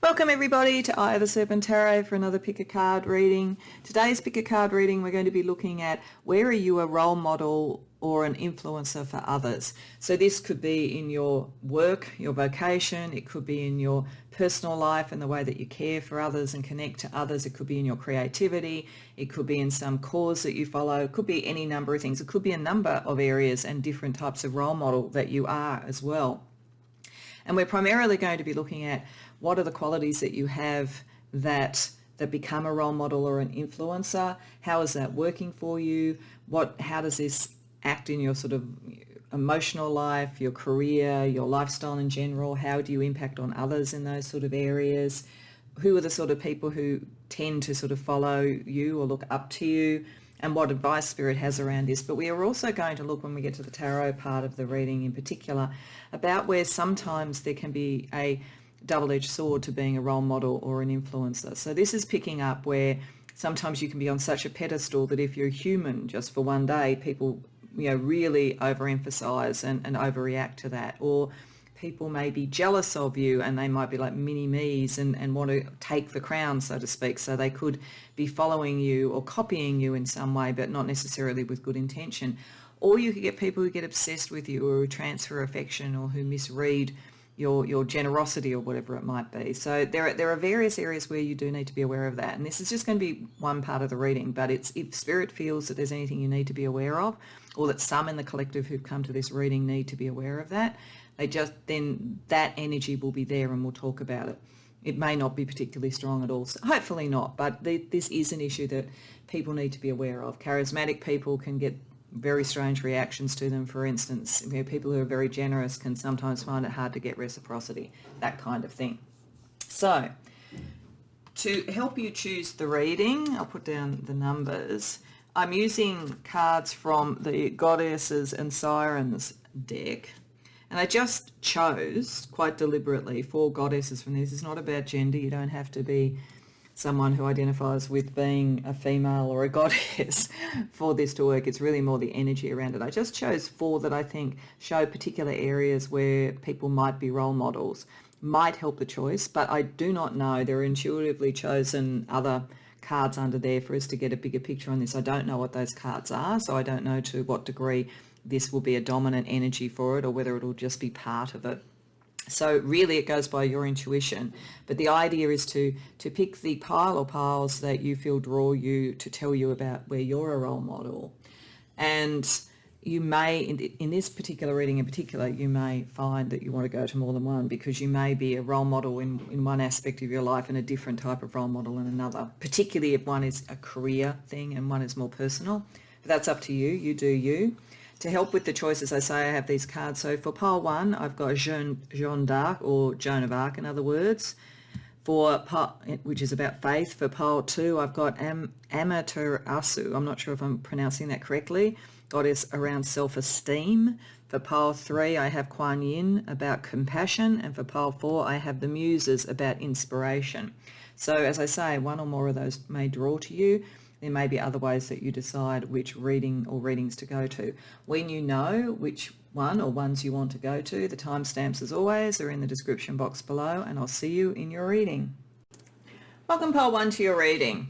Welcome everybody to Eye of the Serpent Tarot for another pick a card reading. Today's pick a card reading, we're going to be looking at where are you a role model or an influencer for others. So this could be in your work, your vocation, it could be in your personal life and the way that you care for others and connect to others. It could be in your creativity, it could be in some cause that you follow, it could be any number of things. It could be a number of areas and different types of role model that you are as well. And we're primarily going to be looking at what are the qualities that you have that become a role model or an influencer. How is that working for you? How does this act in your sort of emotional life, your career, your lifestyle in general? How do you impact on others in those sort of areas? Who are the sort of people who tend to sort of follow you or look up to you? And what advice Spirit has around this. But we are also going to look, when we get to the tarot part of the reading in particular, about where sometimes there can be a double-edged sword to being a role model or an influencer. So this is picking up where sometimes you can be on such a pedestal that if you're human just for one day, people really overemphasize and overreact to that. Or people may be jealous of you and they might be like mini-me's and want to take the crown, so to speak. So they could be following you or copying you in some way, but not necessarily with good intention. Or you could get people who get obsessed with you or who transfer affection or who misread your generosity or whatever it might be. So there are various areas where you do need to be aware of that. And this is just going to be one part of the reading, but if Spirit feels that there's anything you need to be aware of, or that some in the collective who've come to this reading need to be aware of that, then that energy will be there and we'll talk about it. It may not be particularly strong at all, so hopefully not, but this is an issue that people need to be aware of. Charismatic people can get very strange reactions to them. For instance, people who are very generous can sometimes find it hard to get reciprocity, that kind of thing. So to help you choose the reading, I'll put down the numbers. I'm using cards from the Goddesses and Sirens deck. And I just chose quite deliberately 4 goddesses from this. It's not about gender. You don't have to be someone who identifies with being a female or a goddess for this to work. It's really more the energy around it. I just chose 4 that I think show particular areas where people might be role models. Might help the choice, but I do not know. There are intuitively chosen other cards under there for us to get a bigger picture on this. I don't know what those cards are, so I don't know to what degree this will be a dominant energy for it or whether it'll just be part of it. So really it goes by your intuition, but the idea is to pick the pile or piles that you feel draw you to tell you about where you're a role model. And you may, in this particular reading in particular, you may find that you want to go to more than one because you may be a role model in one aspect of your life and a different type of role model in another, particularly if one is a career thing and one is more personal. But that's up to you. You do you. To help with the choices, I say I have these cards. So for pile 1, I've got Jeanne d'Arc, or Joan of Arc in other words, which is about faith. For pile 2, I've got Amaterasu. I'm not sure if I'm pronouncing that correctly. Goddess around self-esteem. For pile 3, I have Kuan Yin, about compassion. And for pile 4, I have the Muses, about inspiration. So as I say, one or more of those may draw to you. There may be other ways that you decide which reading or readings to go to. When you know which one or ones you want to go to, the timestamps as always are in the description box below, and I'll see you in your reading. Welcome pile 1 to your reading.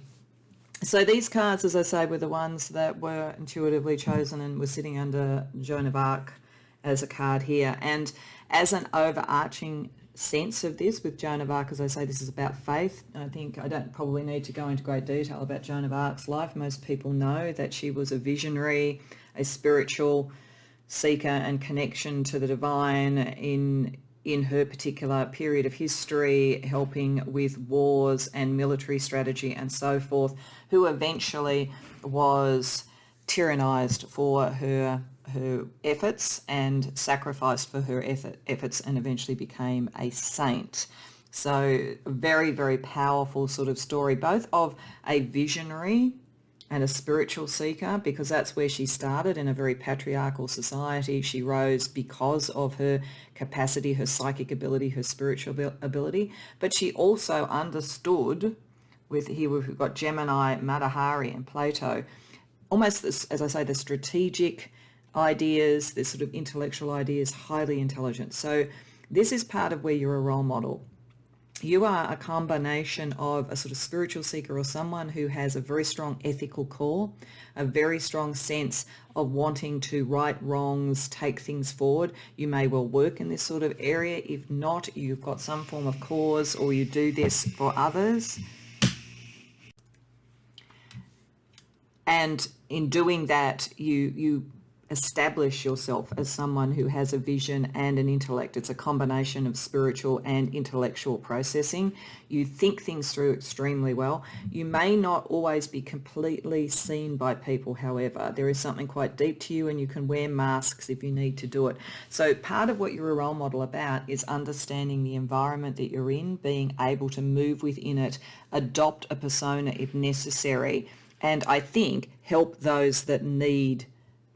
So these cards, as I say, were the ones that were intuitively chosen and were sitting under Joan of Arc as a card here. And as an overarching sense of this with Joan of Arc, as I say, this is about faith. I think I don't probably need to go into great detail about Joan of Arc's life. Most people know that she was a visionary, a spiritual seeker and connection to the divine in her particular period of history, helping with wars and military strategy and so forth, who eventually was tyrannized for her efforts and sacrificed for her efforts and eventually became a saint. So very, very powerful sort of story, both of a visionary and a spiritual seeker, because that's where she started in a very patriarchal society. She rose because of her capacity, her psychic ability, her spiritual ability, but she also understood, here we've got Gemini, Matahari and Plato, almost this, as I say, the strategic ideas, this sort of intellectual ideas, highly intelligent. So this is part of where you're a role model. You are a combination of a sort of spiritual seeker or someone who has a very strong ethical core, a very strong sense of wanting to right wrongs, take things forward. You may well work in this sort of area. If not, you've got some form of cause or you do this for others. And in doing that, you establish yourself as someone who has a vision and an intellect. It's a combination of spiritual and intellectual processing. You think things through extremely well. You may not always be completely seen by people, however. There is something quite deep to you and you can wear masks if you need to do it. So part of what you're a role model about is understanding the environment that you're in, being able to move within it, adopt a persona if necessary, and I think help those that need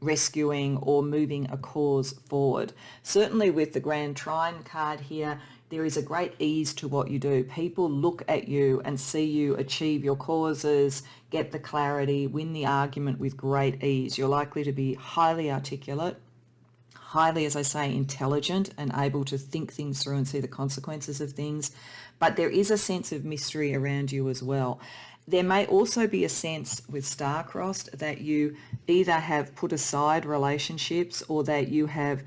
rescuing or moving a cause forward. Certainly with the Grand Trine card here, there is a great ease to what you do. People look at you and see you achieve your causes, get the clarity, win the argument with great ease. You're likely to be highly articulate, highly, as I say, intelligent and able to think things through and see the consequences of things. But there is a sense of mystery around you as well. There may also be a sense with star-crossed that you either have put aside relationships or that you have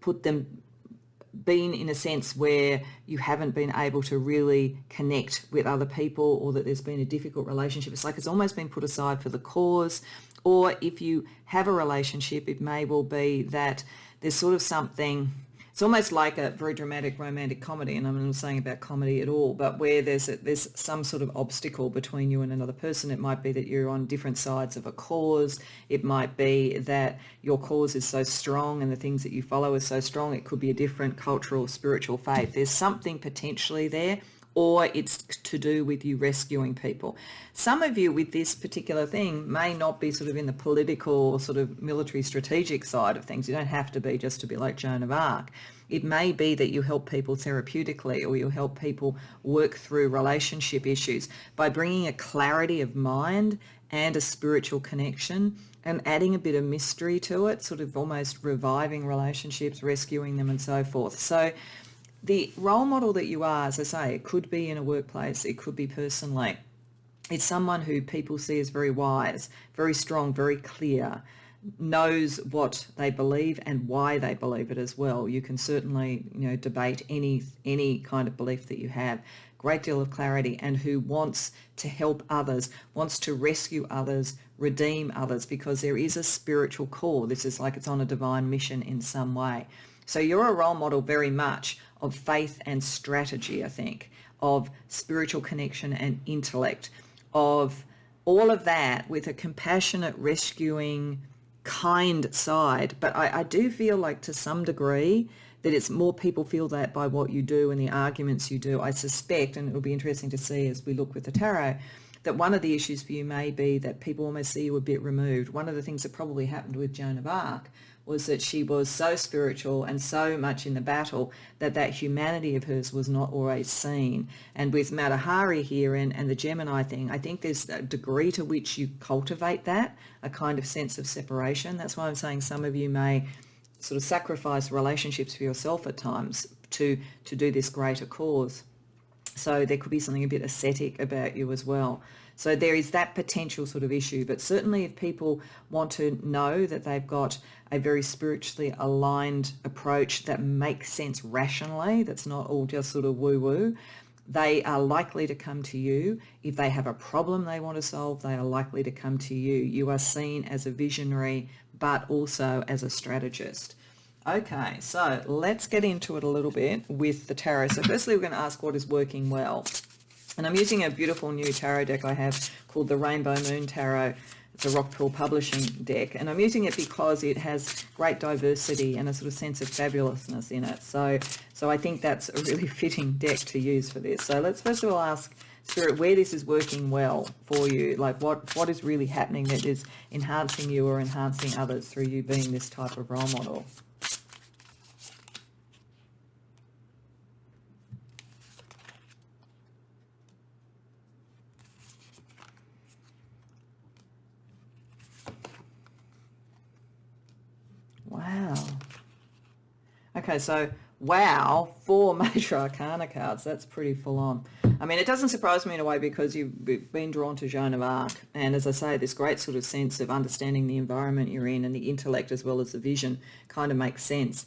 been in a sense where you haven't been able to really connect with other people, or that there's been a difficult relationship. It's like it's almost been put aside for the cause. Or if you have a relationship, it may well be that there's sort of something, it's almost like a very dramatic romantic comedy, and I'm not saying about comedy at all, but where there's some sort of obstacle between you and another person. It might be that you're on different sides of a cause. It might be that your cause is so strong and the things that you follow are so strong. It could be a different cultural, spiritual faith. There's something potentially there, or it's to do with you rescuing people. Some of you with this particular thing may not be sort of in the political, sort of military strategic side of things. You don't have to be just to be like Joan of Arc. It may be that you help people therapeutically, or you help people work through relationship issues by bringing a clarity of mind and a spiritual connection and adding a bit of mystery to it, sort of almost reviving relationships, rescuing them and so forth. So the role model that you are, as I say, it could be in a workplace, it could be personally. It's someone who people see as very wise, very strong, very clear, knows what they believe and why they believe it as well. You can certainly, debate any kind of belief that you have. Great deal of clarity, and who wants to help others, wants to rescue others, redeem others, because there is a spiritual core. This is like it's on a divine mission in some way. So you're a role model very much of faith and strategy, I think, of spiritual connection and intellect, of all of that with a compassionate, rescuing, kind side. But I do feel like to some degree that it's more people feel that by what you do and the arguments you do. I suspect, and it'll be interesting to see as we look with the tarot, that one of the issues for you may be that people almost see you a bit removed. One of the things that probably happened with Joan of Arc was that she was so spiritual and so much in the battle that humanity of hers was not always seen. And with Matahari here and the Gemini thing, I think there's a degree to which you cultivate that, a kind of sense of separation. That's why I'm saying some of you may sort of sacrifice relationships for yourself at times to do this greater cause. So there could be something a bit ascetic about you as well. So there is that potential sort of issue. But certainly if people want to know that they've got a very spiritually aligned approach that makes sense rationally, that's not all just sort of woo-woo, they are likely to come to you. If they have a problem they want to solve, they are likely to come to you. You are seen as a visionary, but also as a strategist. Okay, so let's get into it a little bit with the tarot. So firstly, we're going to ask what is working well. And I'm using a beautiful new tarot deck I have called the Rainbow Moon Tarot. It's a Rock Pearl Publishing deck. And I'm using it because it has great diversity and a sort of sense of fabulousness in it. So I think that's a really fitting deck to use for this. So let's first of all ask Spirit where this is working well for you. Like what is really happening that is enhancing you or enhancing others through you being this type of role model. Wow. Okay, so Wow, 4 major arcana cards. That's pretty full on. I mean, it doesn't surprise me in a way because you've been drawn to Joan of Arc. And as I say, this great sort of sense of understanding the environment you're in and the intellect as well as the vision kind of makes sense.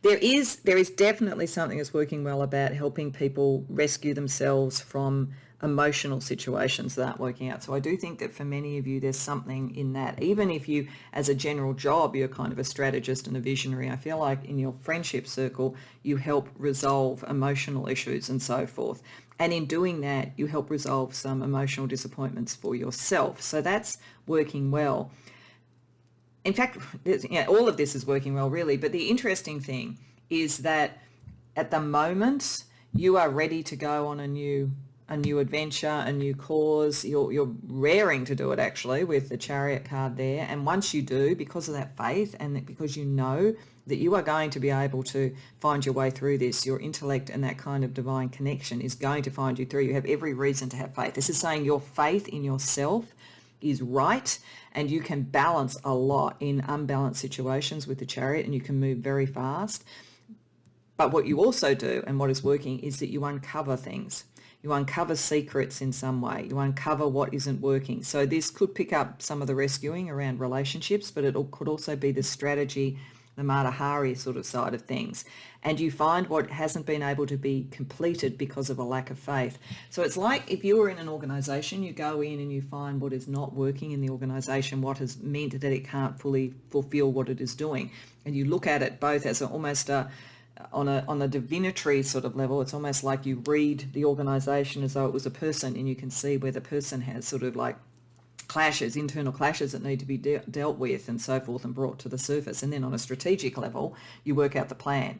There is definitely something that's working well about helping people rescue themselves from emotional situations that aren't working out. So I do think that for many of you, there's something in that. Even if you, as a general job, you're kind of a strategist and a visionary, I feel like in your friendship circle, you help resolve emotional issues and so forth. And in doing that, you help resolve some emotional disappointments for yourself. So that's working well. In fact, all of this is working well, really. But the interesting thing is that at the moment, you are ready to go on a new adventure, a new cause. You're raring to do it, actually, with the Chariot card there. And once you do, because of that faith and that because you know that you are going to be able to find your way through this, your intellect and that kind of divine connection is going to find you through. You have every reason to have faith. This is saying your faith in yourself is right, and you can balance a lot in unbalanced situations with the Chariot, and you can move very fast. But what you also do, and what is working, is that you uncover things. You uncover secrets in some way. You uncover what isn't working. So this could pick up some of the rescuing around relationships, but it could also be the strategy, the Mata Hari sort of side of things. And you find what hasn't been able to be completed because of a lack of faith. So it's like if you were in an organisation, you go in and you find what is not working in the organisation, what has meant that it can't fully fulfil what it is doing. And you look at it both as almost on a divinatory sort of level. It's almost like you read the organisation as though it was a person, and you can see where the person has sort of like clashes, internal clashes that need to be dealt with and so forth and brought to the surface. And then on a strategic level, you work out the plan.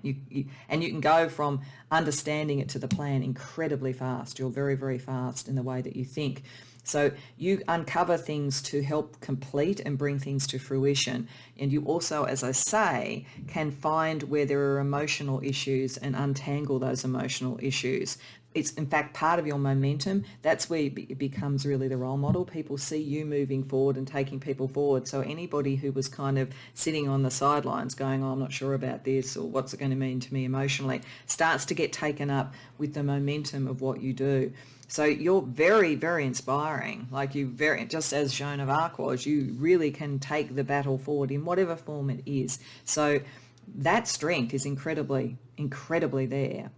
And you can go from understanding it to the plan incredibly fast. You're very, very fast in the way that you think. So you uncover things to help complete and bring things to fruition. And you also, as I say, can find where there are emotional issues and untangle those emotional issues. It's in fact part of your momentum. That's where it becomes really the role model. People see you moving forward and taking people forward. So anybody who was kind of sitting on the sidelines going, oh, I'm not sure about this, or what's it going to mean to me emotionally, starts to get taken up with the momentum of what you do. So you're very, very inspiring. Like just as Joan of Arc was, you really can take the battle forward in whatever form it is. So that strength is incredibly, incredibly there.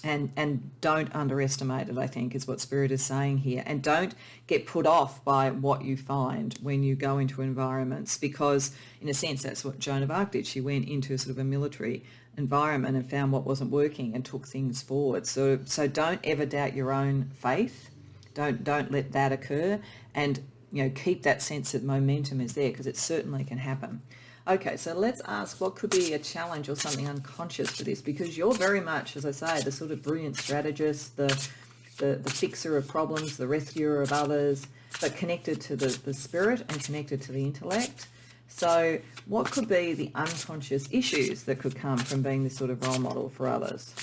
And don't underestimate it, I think, is what Spirit is saying here. And don't get put off by what you find when you go into environments, because in a sense, that's what Joan of Arc did. She went into sort of a military environment and found what wasn't working and took things forward. So don't ever doubt your own faith. Don't let that occur. And, keep that sense that momentum is there, because it certainly can happen. Okay, so let's ask what could be a challenge or something unconscious for this, because you're very much, as I say, the sort of brilliant strategist, the fixer of problems, the rescuer of others, but connected to the spirit and connected to the intellect. So what could be the unconscious issues that could come from being this sort of role model for others?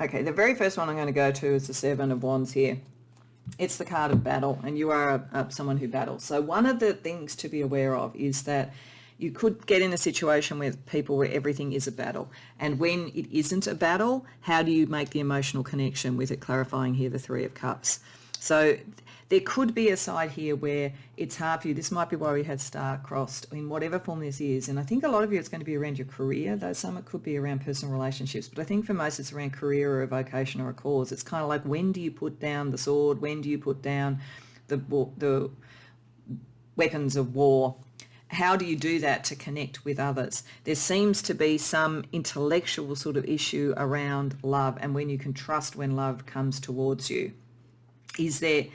Okay, the very first one I'm going to go to is the Seven of Wands here. It's the card of battle, and you are someone who battles. So one of the things to be aware of is that you could get in a situation with people where everything is a battle. And when it isn't a battle, how do you make the emotional connection with it? Clarifying here the Three of Cups. So there could be a side here where it's hard for you. This might be why we had star-crossed in whatever form this is. And I think a lot of you it's going to be around your career, though some it could be around personal relationships. But I think for most it's around career or a vocation or a cause. It's kind of like, when do you put down the sword? When do you put down the weapons of war? How do you do that to connect with others? There seems to be some intellectual sort of issue around love, and when you can trust when love comes towards you. Is there,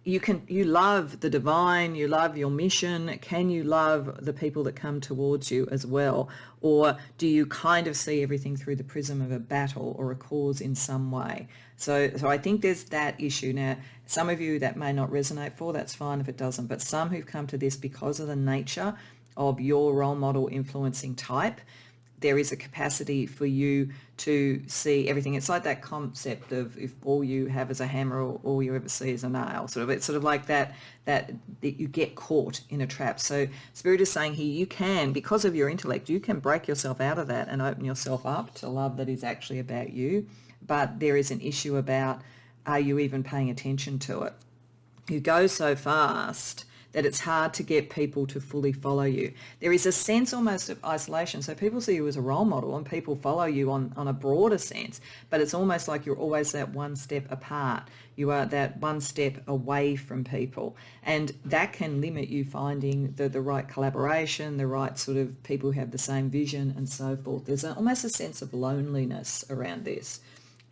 you love the divine, you love your mission. Can you love the people that come towards you as well? Or do you kind of see everything through the prism of a battle or a cause in some way? So I think there's that issue. Now, some of you that may not resonate for, that's fine if it doesn't, but some who've come to this because of the nature of your role model influencing type, there is a capacity for you to see everything. It's like that concept of if all you have is a hammer or all you ever see is a nail. It's sort of like that you get caught in a trap. So Spirit is saying here, you can, because of your intellect, you can break yourself out of that and open yourself up to love that is actually about you. But there is an issue about, are you even paying attention to it? You go so fast that it's hard to get people to fully follow you. There is a sense almost of isolation. So people see you as a role model and people follow you on a broader sense, but it's almost like you're always that one step apart. You are that one step away from people. And that can limit you finding the right collaboration, the right sort of people who have the same vision and so forth. There's almost a sense of loneliness around this,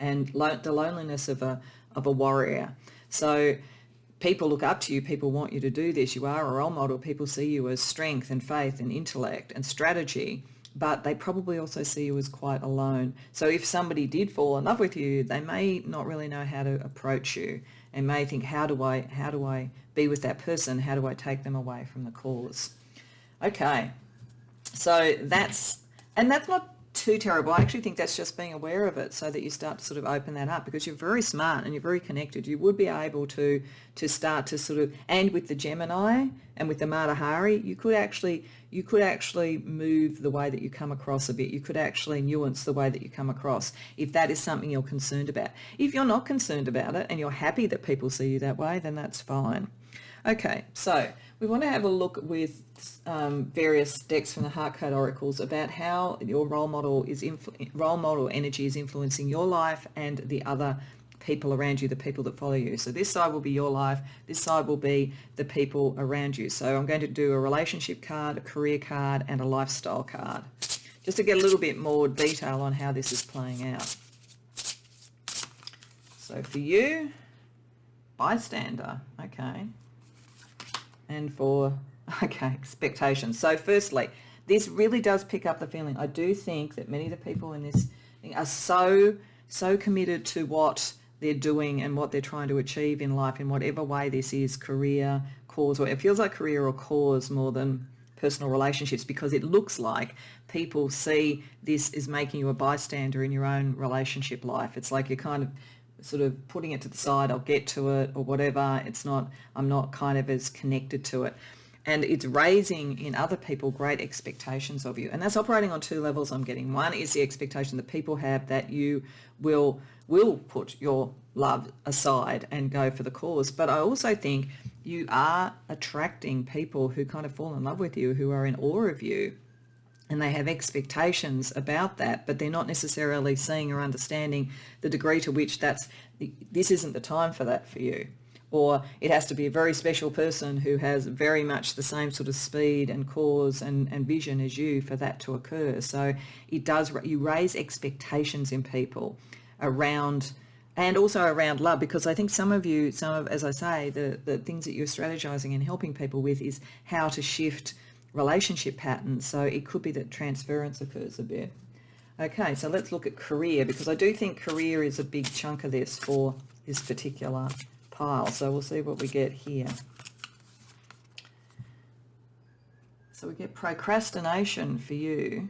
and the loneliness of a warrior. So people look up to you, people want you to do this, you are a role model, people see you as strength and faith and intellect and strategy, but they probably also see you as quite alone. So if somebody did fall in love with you, they may not really know how to approach you and may think, how do I be with that person? How do I take them away from the cause? Okay, so that's not too terrible. I actually think that's just being aware of it so that you start to sort of open that up, because you're very smart and you're very connected. You would be able to start to sort of, and with the Gemini and with the Matahari, you could actually move the way that you come across a bit. You could actually nuance the way that you come across if that is something you're concerned about. If you're not concerned about it and you're happy that people see you that way, then that's fine. Okay, so we want to have a look with various decks from the Heart Code Oracles about how your role model energy is influencing your life and the other people around you, the people that follow you. So this side will be your life, this side will be the people around you. So I'm going to do a relationship card, a career card, and a lifestyle card, just to get a little bit more detail on how this is playing out. So for you, bystander, okay. And for, okay, expectations. So firstly, this really does pick up the feeling. I do think that many of the people in this thing are so committed to what they're doing and what they're trying to achieve in life in whatever way this is, career, cause, or it feels like career or cause more than personal relationships, because it looks like people see this as making you a bystander in your own relationship life. It's like you're kind of sort of putting it to the side, I'll get to it or whatever. I'm not kind of as connected to it. And it's raising in other people great expectations of you. And that's operating on two levels I'm getting. One is the expectation that people have that you will put your love aside and go for the cause. But I also think you are attracting people who kind of fall in love with you, who are in awe of you. And they have expectations about that, but they're not necessarily seeing or understanding the degree to which this isn't the time for that for you. Or it has to be a very special person who has very much the same sort of speed and cause and vision as you for that to occur. So you raise expectations in people around, and also around love, because I think as I say, the things that you're strategizing and helping people with is how to shift relationship patterns. So it could be that transference occurs a bit. Okay, so let's look at career, because I do think career is a big chunk of this for this particular pile. So we'll see what we get here. So we get procrastination for you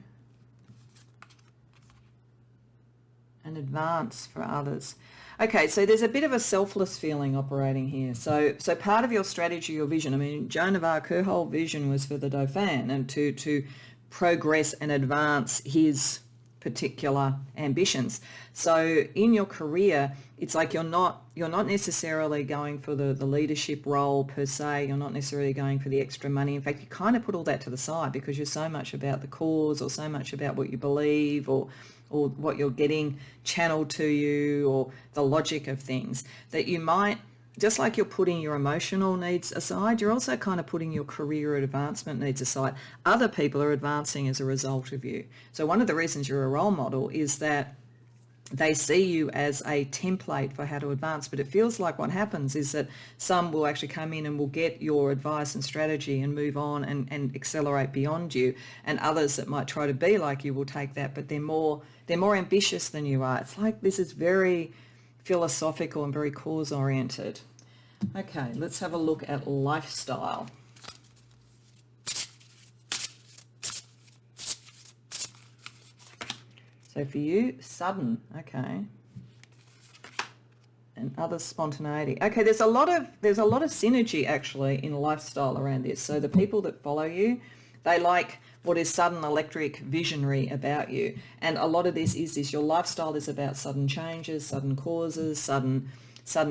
and advance for others. Okay, so there's a bit of a selfless feeling operating here. So part of your strategy or vision, I mean, Joan of Arc, her whole vision was for the Dauphin and to progress and advance his particular ambitions. So in your career, it's like you're not necessarily going for the leadership role per se. You're not necessarily going for the extra money. In fact, you kind of put all that to the side because you're so much about the cause, or so much about what you believe, or what you're getting channeled to you, or the logic of things, that you might, just like you're putting your emotional needs aside, you're also kind of putting your career advancement needs aside. Other people are advancing as a result of you. So one of the reasons you're a role model is that they see you as a template for how to advance, but it feels like what happens is that some will actually come in and will get your advice and strategy and move on and accelerate beyond you, and others that might try to be like you will take that, but they're more ambitious than you are. It's like this is very philosophical and very cause oriented. Okay, let's have a look at lifestyle. So for you, sudden, okay. And others, spontaneity. Okay, there's a lot of synergy actually in lifestyle around this. So the people that follow you, they like what is sudden, electric, visionary about you. And a lot of this is your lifestyle is about sudden changes, sudden causes, sudden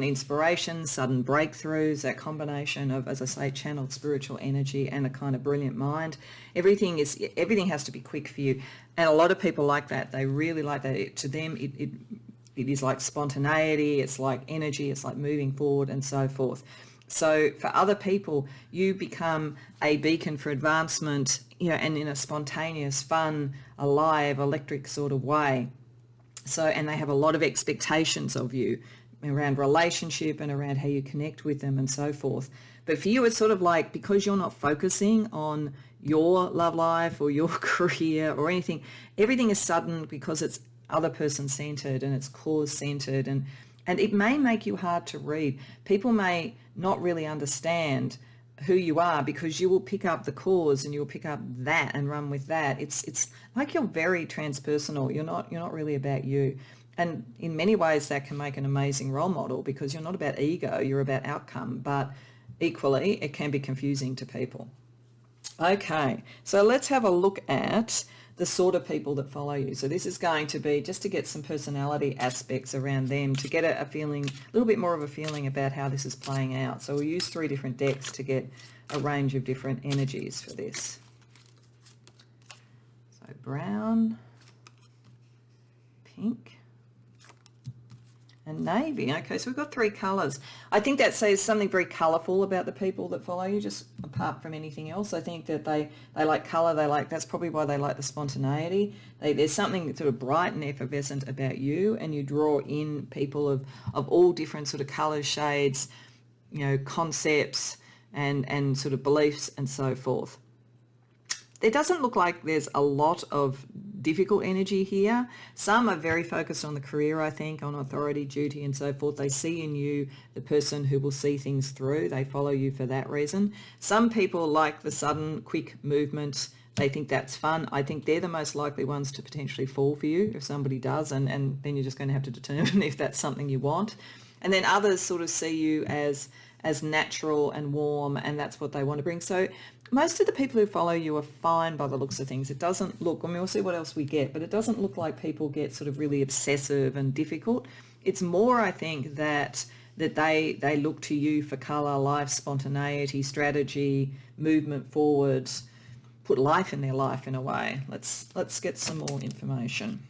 inspirations, sudden breakthroughs, that combination of, as I say, channeled spiritual energy and a kind of brilliant mind. Everything has to be quick for you. And a lot of people like that. They really like that. To them, it is like spontaneity, it's like energy, it's like moving forward and so forth. So for other people, you become a beacon for advancement, and in a spontaneous, fun, alive, electric sort of way. So, and they have a lot of expectations of you around relationship and around how you connect with them and so forth. But for you, it's sort of like, because you're not focusing on your love life or your career or anything, everything is sudden because it's other person centered and it's cause centered, and it may make you hard to read. People may not really understand who you are because you will pick up the cause and you'll pick up that and run with that. It's like you're very transpersonal. You're not really about you. And in many ways that can make an amazing role model because you're not about ego, you're about outcome, but equally it can be confusing to people. Okay, so let's have a look at the sort of people that follow you. So this is going to be just to get some personality aspects around them, to get a feeling, a little bit more of a feeling about how this is playing out. So we'll use 3 different decks to get a range of different energies for this. So brown, pink, and navy. Okay, so we've got 3 colours. I think that says something very colourful about the people that follow you, just apart from anything else. I think that they like colour. That's probably why they like the spontaneity. There's something sort of bright and effervescent about you, and you draw in people of all different sort of colours, shades, concepts and sort of beliefs and so forth. It doesn't look like there's a lot of difficult energy here. Some are very focused on the career, I think, on authority, duty and so forth. They see in you the person who will see things through. They follow you for that reason. Some people like the sudden, quick movement. They think that's fun. I think they're the most likely ones to potentially fall for you if somebody does, and then you're just going to have to determine if that's something you want. And then others sort of see you as natural and warm, and that's what they want to bring. So most of the people who follow you are fine by the looks of things. It doesn't look, we'll see what else we get, but it doesn't look like people get sort of really obsessive and difficult. It's more, I think, that they look to you for colour, life, spontaneity, strategy, movement forward, put life in their life in a way. Let's get some more information.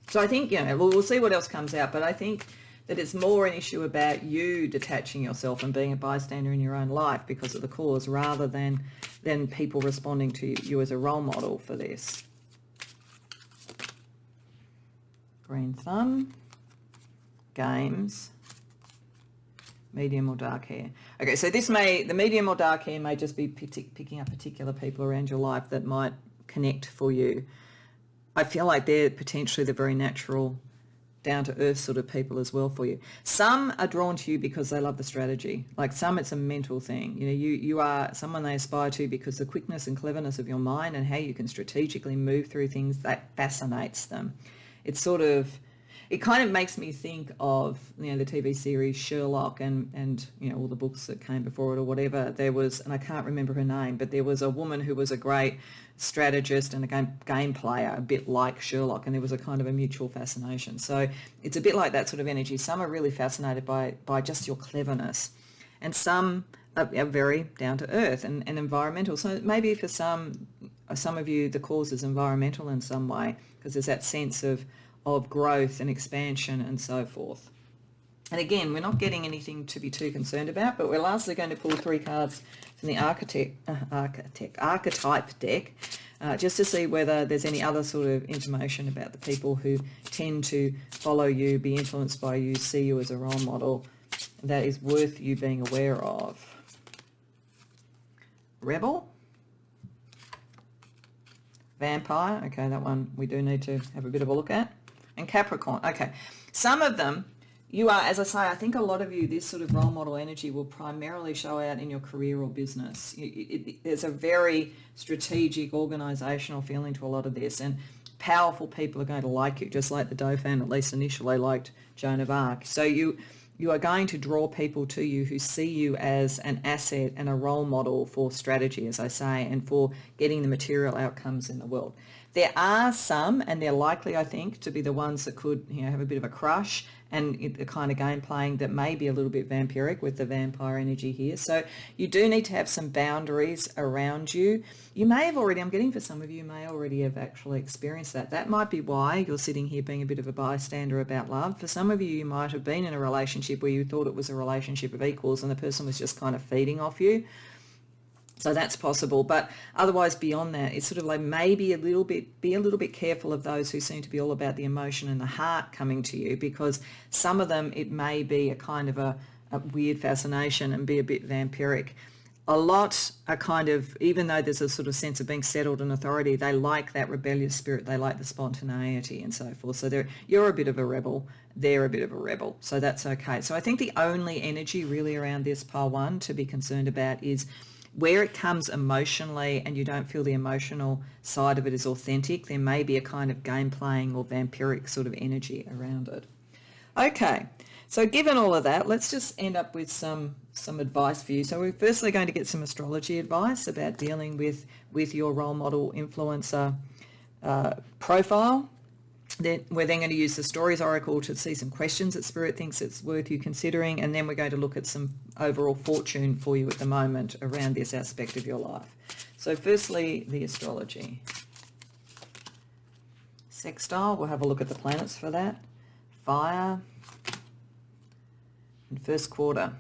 So I think, we'll see what else comes out, but I think that it's more an issue about you detaching yourself and being a bystander in your own life because of the cause, rather than people responding to you as a role model for this. Green thumb, games, medium or dark hair. Okay, so the medium or dark hair may just be picking up particular people around your life that might connect for you. I feel like they're potentially the very natural, down-to-earth sort of people as well for you. Some are drawn to you because they love the strategy. Like some, it's a mental thing. You are someone they aspire to because the quickness and cleverness of your mind and how you can strategically move through things, that fascinates them. It kind of makes me think of, the TV series Sherlock and all the books that came before it or whatever. There was, and I can't remember her name, but there was a woman who was a great strategist and a game player, a bit like Sherlock, and there was a kind of a mutual fascination. So it's a bit like that sort of energy. Some are really fascinated by just your cleverness, and some are very down to earth and environmental. So maybe for some of you, the cause is environmental in some way, because there's that sense of growth and expansion and so forth. And again, we're not getting anything to be too concerned about, but we're lastly going to pull 3 cards from the archetype deck, just to see whether there's any other sort of information about the people who tend to follow you, be influenced by you, see you as a role model that is worth you being aware of. Rebel. Vampire. Okay, that one we do need to have a bit of a look at. And Capricorn. Okay, some of them You are, as I say, I think a lot of you, this sort of role model energy will primarily show out in your career or business. There's a very strategic, organisational feeling to a lot of this, and powerful people are going to like you, just like the Dauphin, at least initially, liked Joan of Arc. So you are going to draw people to you who see you as an asset and a role model for strategy, as I say, and for getting the material outcomes in the world. There are some, and they're likely, I think, to be the ones that could, have a bit of a crush and the kind of game playing that may be a little bit vampiric with the vampire energy here. So you do need to have some boundaries around you. You may have already, I'm getting for some of you, may already have actually experienced that. That might be why you're sitting here being a bit of a bystander about love. For some of you, you might have been in a relationship where you thought it was a relationship of equals and the person was just kind of feeding off you. So that's possible, but otherwise beyond that, it's sort of like maybe be a little bit careful of those who seem to be all about the emotion and the heart coming to you, because some of them, it may be a kind of a weird fascination and be a bit vampiric. A lot are kind of, even though there's a sort of sense of being settled in authority, they like that rebellious spirit, they like the spontaneity and so forth. So you're a bit of a rebel, they're a bit of a rebel, so that's okay. So I think the only energy really around this pile 1 to be concerned about is where it comes emotionally and you don't feel the emotional side of it is authentic. There may be a kind of game playing or vampiric sort of energy around it. Okay, so given all of that, let's just end up with some advice for you. So we're firstly going to get some astrology advice about dealing with your role model influencer profile. Then we're then going to use the Stories Oracle to see some questions that Spirit thinks it's worth you considering, and then we're going to look at some overall fortune for you at the moment around this aspect of your life. So firstly, the astrology. Sextile, we'll have a look at the planets for that. Fire. And first quarter.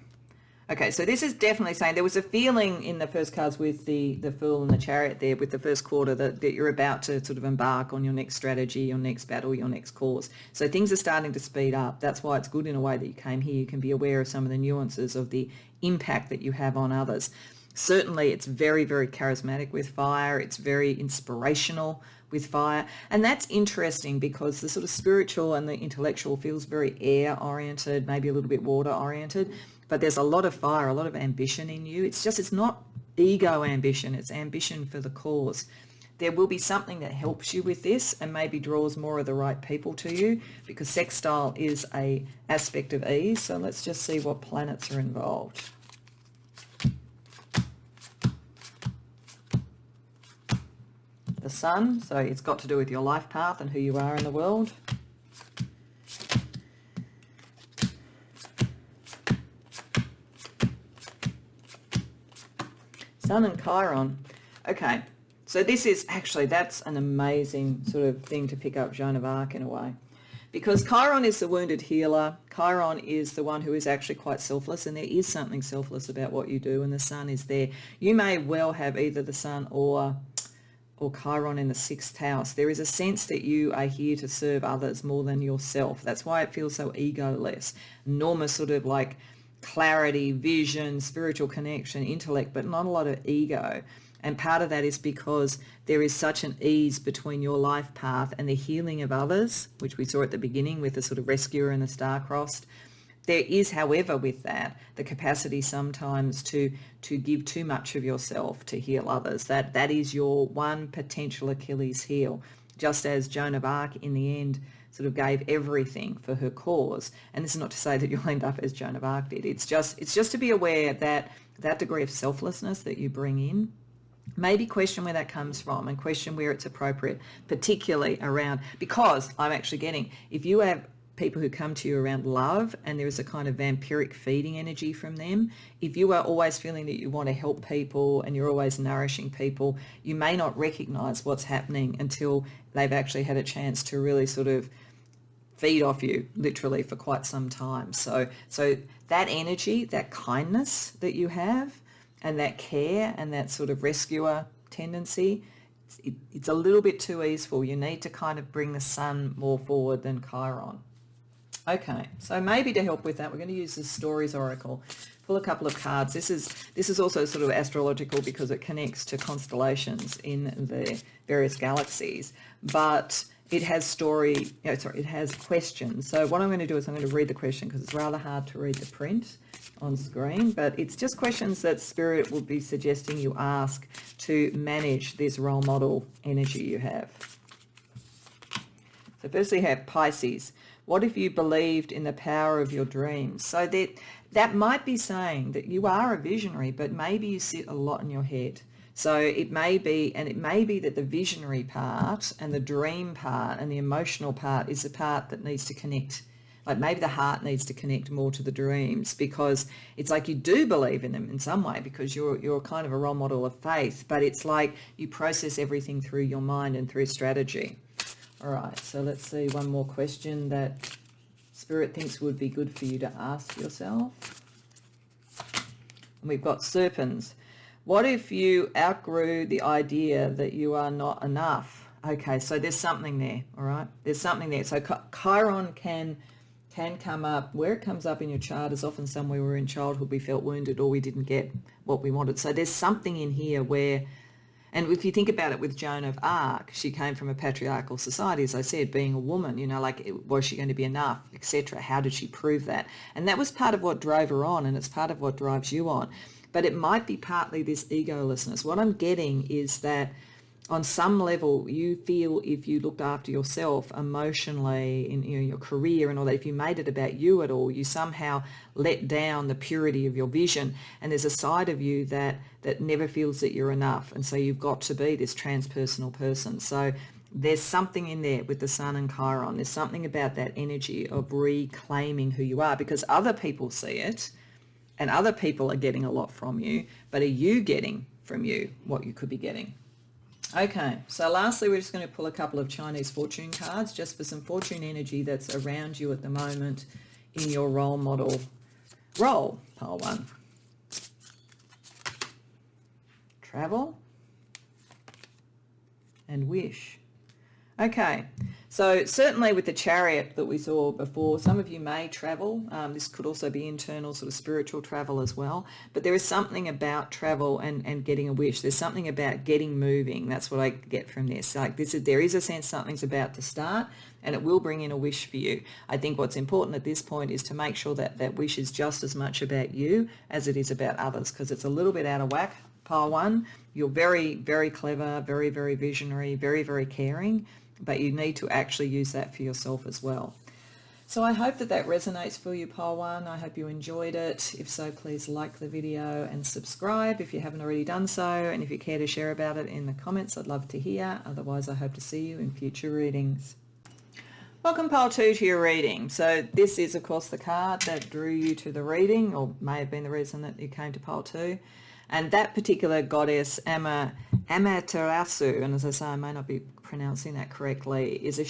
Okay, so this is definitely saying there was a feeling in the first cards with the Fool and the Chariot there with the first quarter that you're about to sort of embark on your next strategy, your next battle, your next cause. So things are starting to speed up. That's why it's good in a way that you came here. You can be aware of some of the nuances of the impact that you have on others. Certainly it's very, very charismatic with fire. It's very inspirational with fire. And that's interesting because the sort of spiritual and the intellectual feels very air-oriented, maybe a little bit water-oriented. But there's a lot of fire, a lot of ambition in you. It's not ego ambition, it's ambition for the cause. There will be something that helps you with this and maybe draws more of the right people to you, because sextile is a aspect of ease. So let's just see what planets are involved. The sun, so it's got to do with your life path and who you are in the world. Sun and Chiron. Okay, so this is actually, that's an amazing sort of thing to pick up Joan of Arc in a way. Because Chiron is the wounded healer. Chiron is the one who is actually quite selfless, and there is something selfless about what you do, and the sun is there. You may well have either the sun or Chiron in the 6th house. There is a sense that you are here to serve others more than yourself. That's why it feels so egoless. Enormous sort of like clarity, vision, spiritual connection, intellect, but not a lot of ego. And part of that is because there is such an ease between your life path and the healing of others, which we saw at the beginning with the sort of rescuer and the star-crossed. There is, however, with that, the capacity sometimes to give too much of yourself to heal others. That is your one potential Achilles heel. Just as Joan of Arc, in the end, sort of gave everything for her cause. And this is not to say that you'll end up as Joan of Arc did. It's just to be aware that that degree of selflessness that you bring in, maybe question where that comes from and question where it's appropriate, particularly around, because I'm actually getting, if you have people who come to you around love and there is a kind of vampiric feeding energy from them, if you are always feeling that you want to help people and you're always nourishing people, you may not recognize what's happening until they've actually had a chance to really sort of feed off you literally for quite some time. So that energy, that kindness that you have and that care and that sort of rescuer tendency, it's a little bit too easeful. You need to kind of bring the sun more forward than Chiron. Okay, so maybe to help with that, we're going to use the Stories Oracle. Pull a couple of cards. This is also sort of astrological because it connects to constellations in the various galaxies, but it has story, it has questions. So what I'm going to do is I'm going to read the question because it's rather hard to read the print on screen, but it's just questions that Spirit will be suggesting you ask to manage this role model energy you have. So first we have Pisces. What if you believed in the power of your dreams? So that might be saying that you are a visionary, but maybe you sit a lot in your head. So it may be that the visionary part and the dream part and the emotional part is the part that needs to connect. Like maybe the heart needs to connect more to the dreams, because it's like you do believe in them in some way because you're kind of a role model of faith, but it's like you process everything through your mind and through strategy. All right, so let's see one more question that Spirit thinks would be good for you to ask yourself. And we've got Serpents. What if you outgrew the idea that you are not enough? Okay, so there's something there, all right? There's something there. So Chiron can come up. Where it comes up in your chart is often somewhere where in childhood we felt wounded or we didn't get what we wanted. So there's something in here where, and if you think about it with Joan of Arc, she came from a patriarchal society, as I said, being a woman, like, was she going to be enough, etc. How did she prove that? And that was part of what drove her on, and it's part of what drives you on. But it might be partly this egolessness. What I'm getting is that on some level, you feel if you looked after yourself emotionally in your career and all that, if you made it about you at all, you somehow let down the purity of your vision. And there's a side of you that never feels that you're enough. And so you've got to be this transpersonal person. So there's something in there with the Sun and Chiron. There's something about that energy of reclaiming who you are, because other people see it and other people are getting a lot from you, but are you getting from you what you could be getting? Okay, so lastly, we're just going to pull a couple of Chinese fortune cards just for some fortune energy that's around you at the moment in your role model role. Pile 1. Travel and wish. Okay, so certainly with the Chariot that we saw before, some of you may travel. This could also be internal sort of spiritual travel as well. But there is something about travel and getting a wish. There's something about getting moving. That's what I get from this. Like there is a sense something's about to start, and it will bring in a wish for you. I think what's important at this point is to make sure that that wish is just as much about you as it is about others, because it's a little bit out of whack. Pile 1, you're very, very clever, very, very visionary, very, very caring, but you need to actually use that for yourself as well. So I hope that resonates for you, Pile 1. I hope you enjoyed it. If so, please like the video and subscribe if you haven't already done so. And if you care to share about it in the comments, I'd love to hear. Otherwise, I hope to see you in future readings. Welcome, Pile 2, to your reading. So this is, of course, the card that drew you to the reading, or may have been the reason that you came to Pile 2. And that particular goddess, Amaterasu, and as I say, I may not be pronouncing that correctly, is a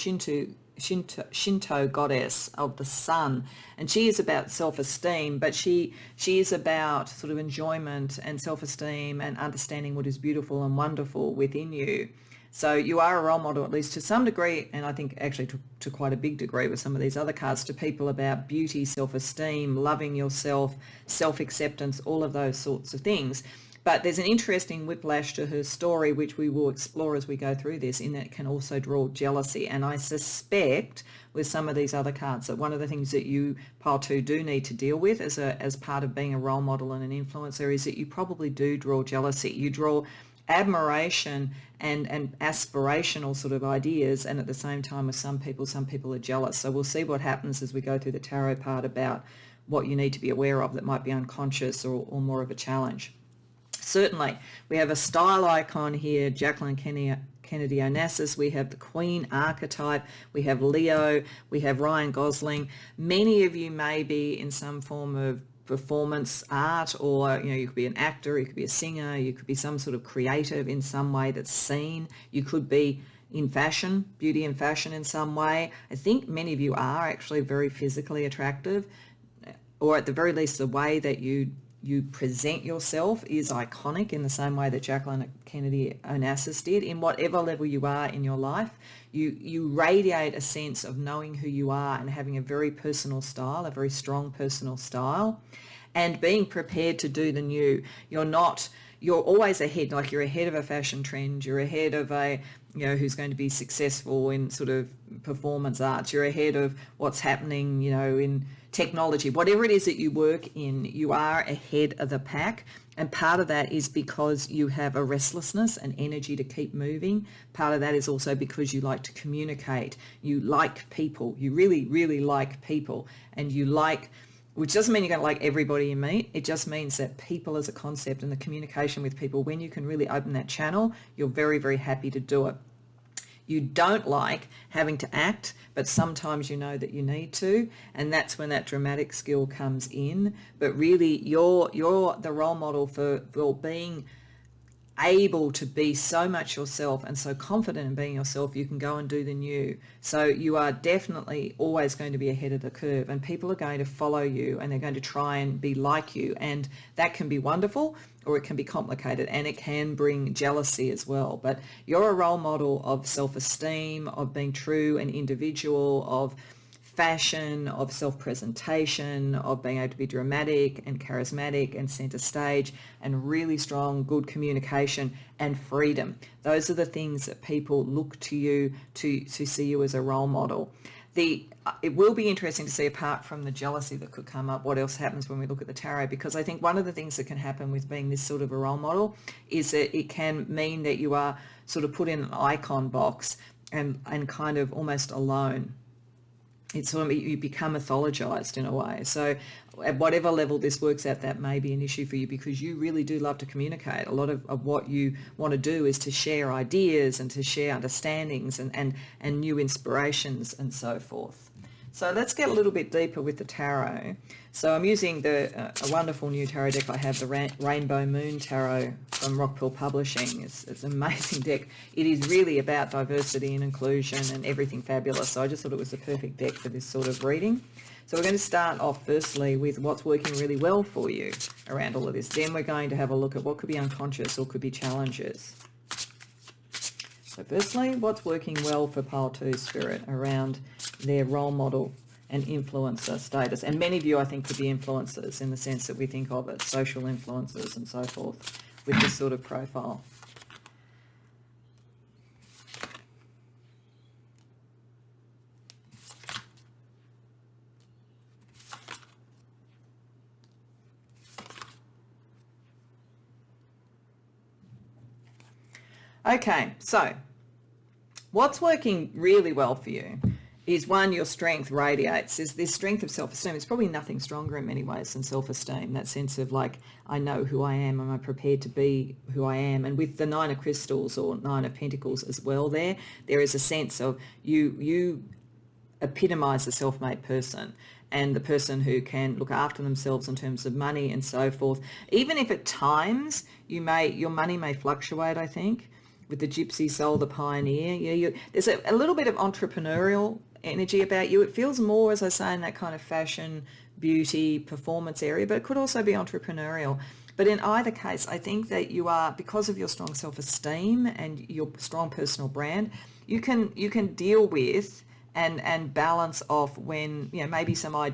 Shinto goddess of the sun. And she is about self-esteem, but she is about sort of enjoyment and self-esteem and understanding what is beautiful and wonderful within you. So you are a role model, at least to some degree, and I think actually to quite a big degree with some of these other cards, to people about beauty, self-esteem, loving yourself, self-acceptance, all of those sorts of things. But there's an interesting whiplash to her story, which we will explore as we go through this, in that it can also draw jealousy. And I suspect with some of these other cards that one of the things that you, Pile 2, do need to deal with as part of being a role model and an influencer is that you probably do draw jealousy. You draw admiration and aspirational sort of ideas, and at the same time with some people are jealous. So we'll see what happens as we go through the tarot part about what you need to be aware of that might be unconscious or more of a challenge. Certainly, we have a style icon here, Jacqueline Kennedy Onassis. We have the Queen archetype. We have Leo. We have Ryan Gosling. Many of you may be in some form of performance art, or you could be an actor, you could be a singer, you could be some sort of creative in some way that's seen. You could be in fashion, beauty and fashion in some way. I think many of you are actually very physically attractive, or at the very least the way that you present yourself is iconic in the same way that Jacqueline Kennedy Onassis did. In whatever level you are in your life, you radiate a sense of knowing who you are and having a very personal style, a very strong personal style, and being prepared to do the new. You're not you're always ahead, like you're ahead of a fashion trend, you're ahead of a, who's going to be successful in sort of performance arts, you're ahead of what's happening, in technology, whatever it is that you work in, you are ahead of the pack. And part of that is because you have a restlessness and energy to keep moving. Part of that is also because you like to communicate. You like people. You really, really like people. And you like, which doesn't mean you're going to like everybody you meet. It just means that people as a concept and the communication with people, when you can really open that channel, you're very, very happy to do it. You don't like having to act, but sometimes you know that you need to, and that's when that dramatic skill comes in. But really, you're the role model for being able to be so much yourself and so confident in being yourself, you can go and do the new. So you are definitely always going to be ahead of the curve, and people are going to follow you and they're going to try and be like you, and that can be wonderful or it can be complicated, and it can bring jealousy as well. But you're a role model of self-esteem, of being true and individual, of fashion, of self-presentation, of being able to be dramatic and charismatic and center stage, and really strong, good communication and freedom. Those are the things that people look to you to see you as a role model. It will be interesting to see, apart from the jealousy that could come up, what else happens when we look at the tarot, because I think one of the things that can happen with being this sort of a role model is that it can mean that you are sort of put in an icon box and kind of almost alone. It's sort of, you become mythologized in a way. So at whatever level this works at, that may be an issue for you, because you really do love to communicate. A lot of what you want to do is to share ideas and to share understandings and new inspirations and so forth. So let's get a little bit deeper with the tarot. So I'm using a wonderful new tarot deck I have, the Rainbow Moon Tarot from Rockpool Publishing. It's an amazing deck. It is really about diversity and inclusion and everything fabulous. So I just thought it was the perfect deck for this sort of reading. So we're going to start off firstly with what's working really well for you around all of this. Then we're going to have a look at what could be unconscious or could be challenges. So firstly, what's working well for Pile 2 Spirit around their role model and influencer status. And many of you, I think, could be influencers in the sense that we think of it, social influencers and so forth, with this sort of profile. Okay, so what's working really well for you is, one, your strength radiates. Is this strength of self-esteem. It's probably nothing stronger in many ways than self-esteem, that sense of like, I know who I am, am I prepared to be who I am? And with the Nine of Crystals or Nine of Pentacles as well, there is a sense of you epitomise the self-made person and the person who can look after themselves in terms of money and so forth. Even if at times your money may fluctuate, I think, with the gypsy soul, the pioneer. There's a little bit of entrepreneurial energy about you. It feels more, as I say, in that kind of fashion, beauty, performance area, but it could also be entrepreneurial. But in either case, I think that you are, because of your strong self-esteem and your strong personal brand, you can deal with and balance off when, maybe some of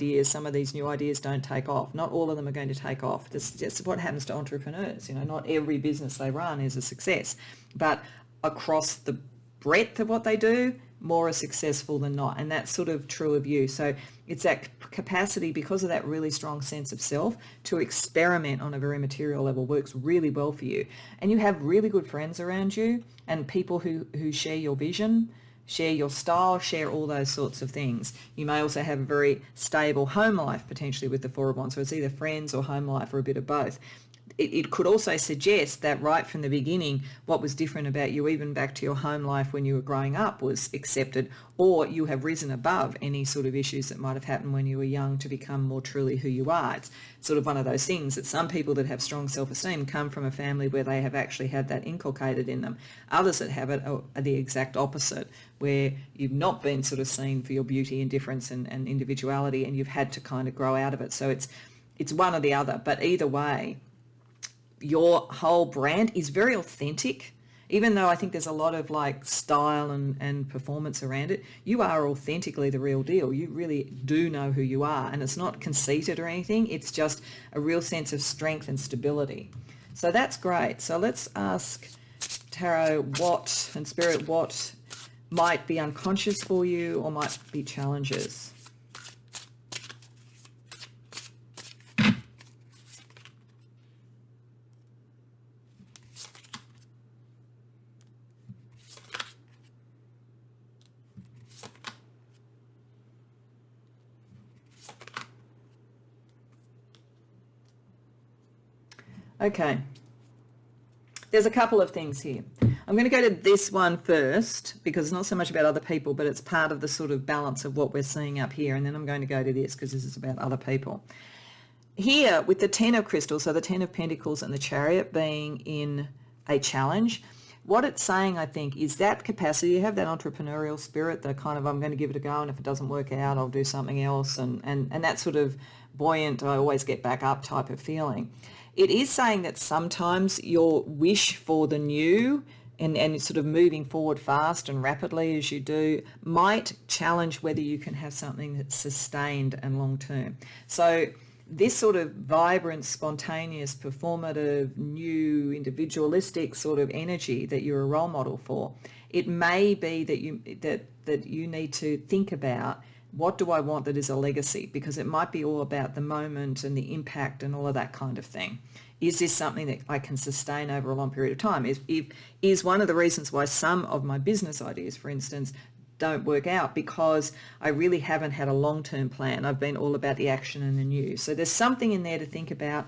these new ideas don't take off. Not all of them are going to take off. That's just what happens to entrepreneurs. Not every business they run is a success, but across the breadth of what they do, more are successful than not. And that's sort of true of you. So it's that capacity, because of that really strong sense of self, to experiment on a very material level works really well for you. And you have really good friends around you and people who share your vision, share your style, share all those sorts of things. You may also have a very stable home life potentially with the Four of Wands. So it's either friends or home life or a bit of both. It could also suggest that right from the beginning, what was different about you, even back to your home life when you were growing up, was accepted, or you have risen above any sort of issues that might have happened when you were young to become more truly who you are. It's sort of one of those things that some people that have strong self-esteem come from a family where they have actually had that inculcated in them. Others that have it are the exact opposite, where you've not been sort of seen for your beauty and difference and individuality, and you've had to kind of grow out of it. So it's one or the other, but either way, your whole brand is very authentic. Even though I think there's a lot of like style and performance around it, you are authentically the real deal. You really do know who you are, and it's not conceited or anything. It's just a real sense of strength and stability. So that's great. So let's ask Tarot and Spirit what might be unconscious for you or might be challenges. Okay, there's a couple of things here. I'm going to go to this one first because it's not so much about other people, but it's part of the sort of balance of what we're seeing up here. And then I'm going to go to this because this is about other people. Here with the 10 of crystals, so the 10 of pentacles and the chariot being in a challenge, what it's saying, I think, is that capacity. You have that entrepreneurial spirit, the kind of I'm going to give it a go, and if it doesn't work out, I'll do something else, and that sort of buoyant, I always get back up type of feeling. It is saying that sometimes your wish for the new and sort of moving forward fast and rapidly as you do might challenge whether you can have something that's sustained and long term. So this sort of vibrant, spontaneous, performative, new, individualistic sort of energy that you're a role model for, it may be that you need to think about, what do I want that is a legacy? Because it might be all about the moment and the impact and all of that kind of thing. Is this something that I can sustain over a long period of time? Is one of the reasons why some of my business ideas, for instance, don't work out, because I really haven't had a long-term plan. I've been all about the action and the new. So there's something in there to think about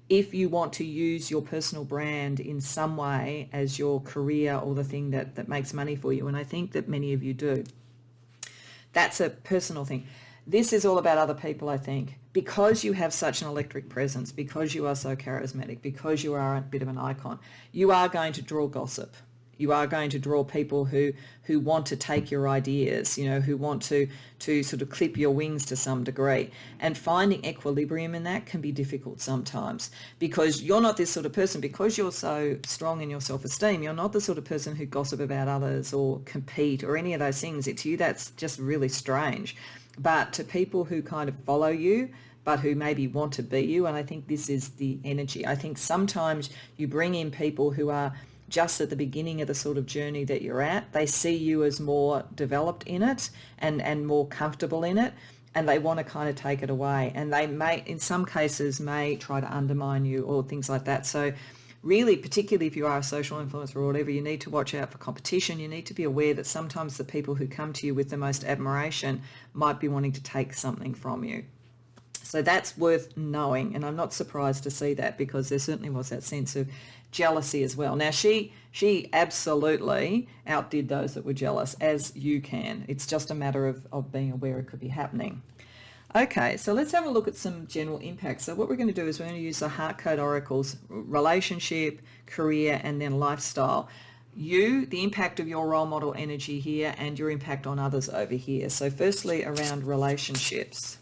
if you want to use your personal brand in some way as your career or the thing that makes money for you. And I think that many of you do. That's a personal thing. This is all about other people, I think. Because you have such an electric presence, because you are so charismatic, because you are a bit of an icon, you are going to draw gossip. You are going to draw people who want to take your ideas, who want to sort of clip your wings to some degree. And finding equilibrium in that can be difficult sometimes, because you're not this sort of person, because you're so strong in your self-esteem, you're not the sort of person who gossip about others or compete or any of those things. To you, that's just really strange. But to people who kind of follow you, but who maybe want to be you, and I think this is the energy. I think sometimes you bring in people who are just at the beginning of the sort of journey that you're at. They see you as more developed in it and more comfortable in it, and they want to kind of take it away. And they may, in some cases, may try to undermine you or things like that. So really, particularly if you are a social influencer or whatever, you need to watch out for competition. You need to be aware that sometimes the people who come to you with the most admiration might be wanting to take something from you. So that's worth knowing, and I'm not surprised to see that, because there certainly was that sense of jealousy as well. Now, she absolutely outdid those that were jealous, as you can. It's just a matter of being aware it could be happening. Okay, so let's have a look at some general impacts. So what we're going to do is we're going to use the Heart Code Oracles, relationship, career, and then lifestyle. The impact of your role model energy here and your impact on others over here. So firstly, around relationships.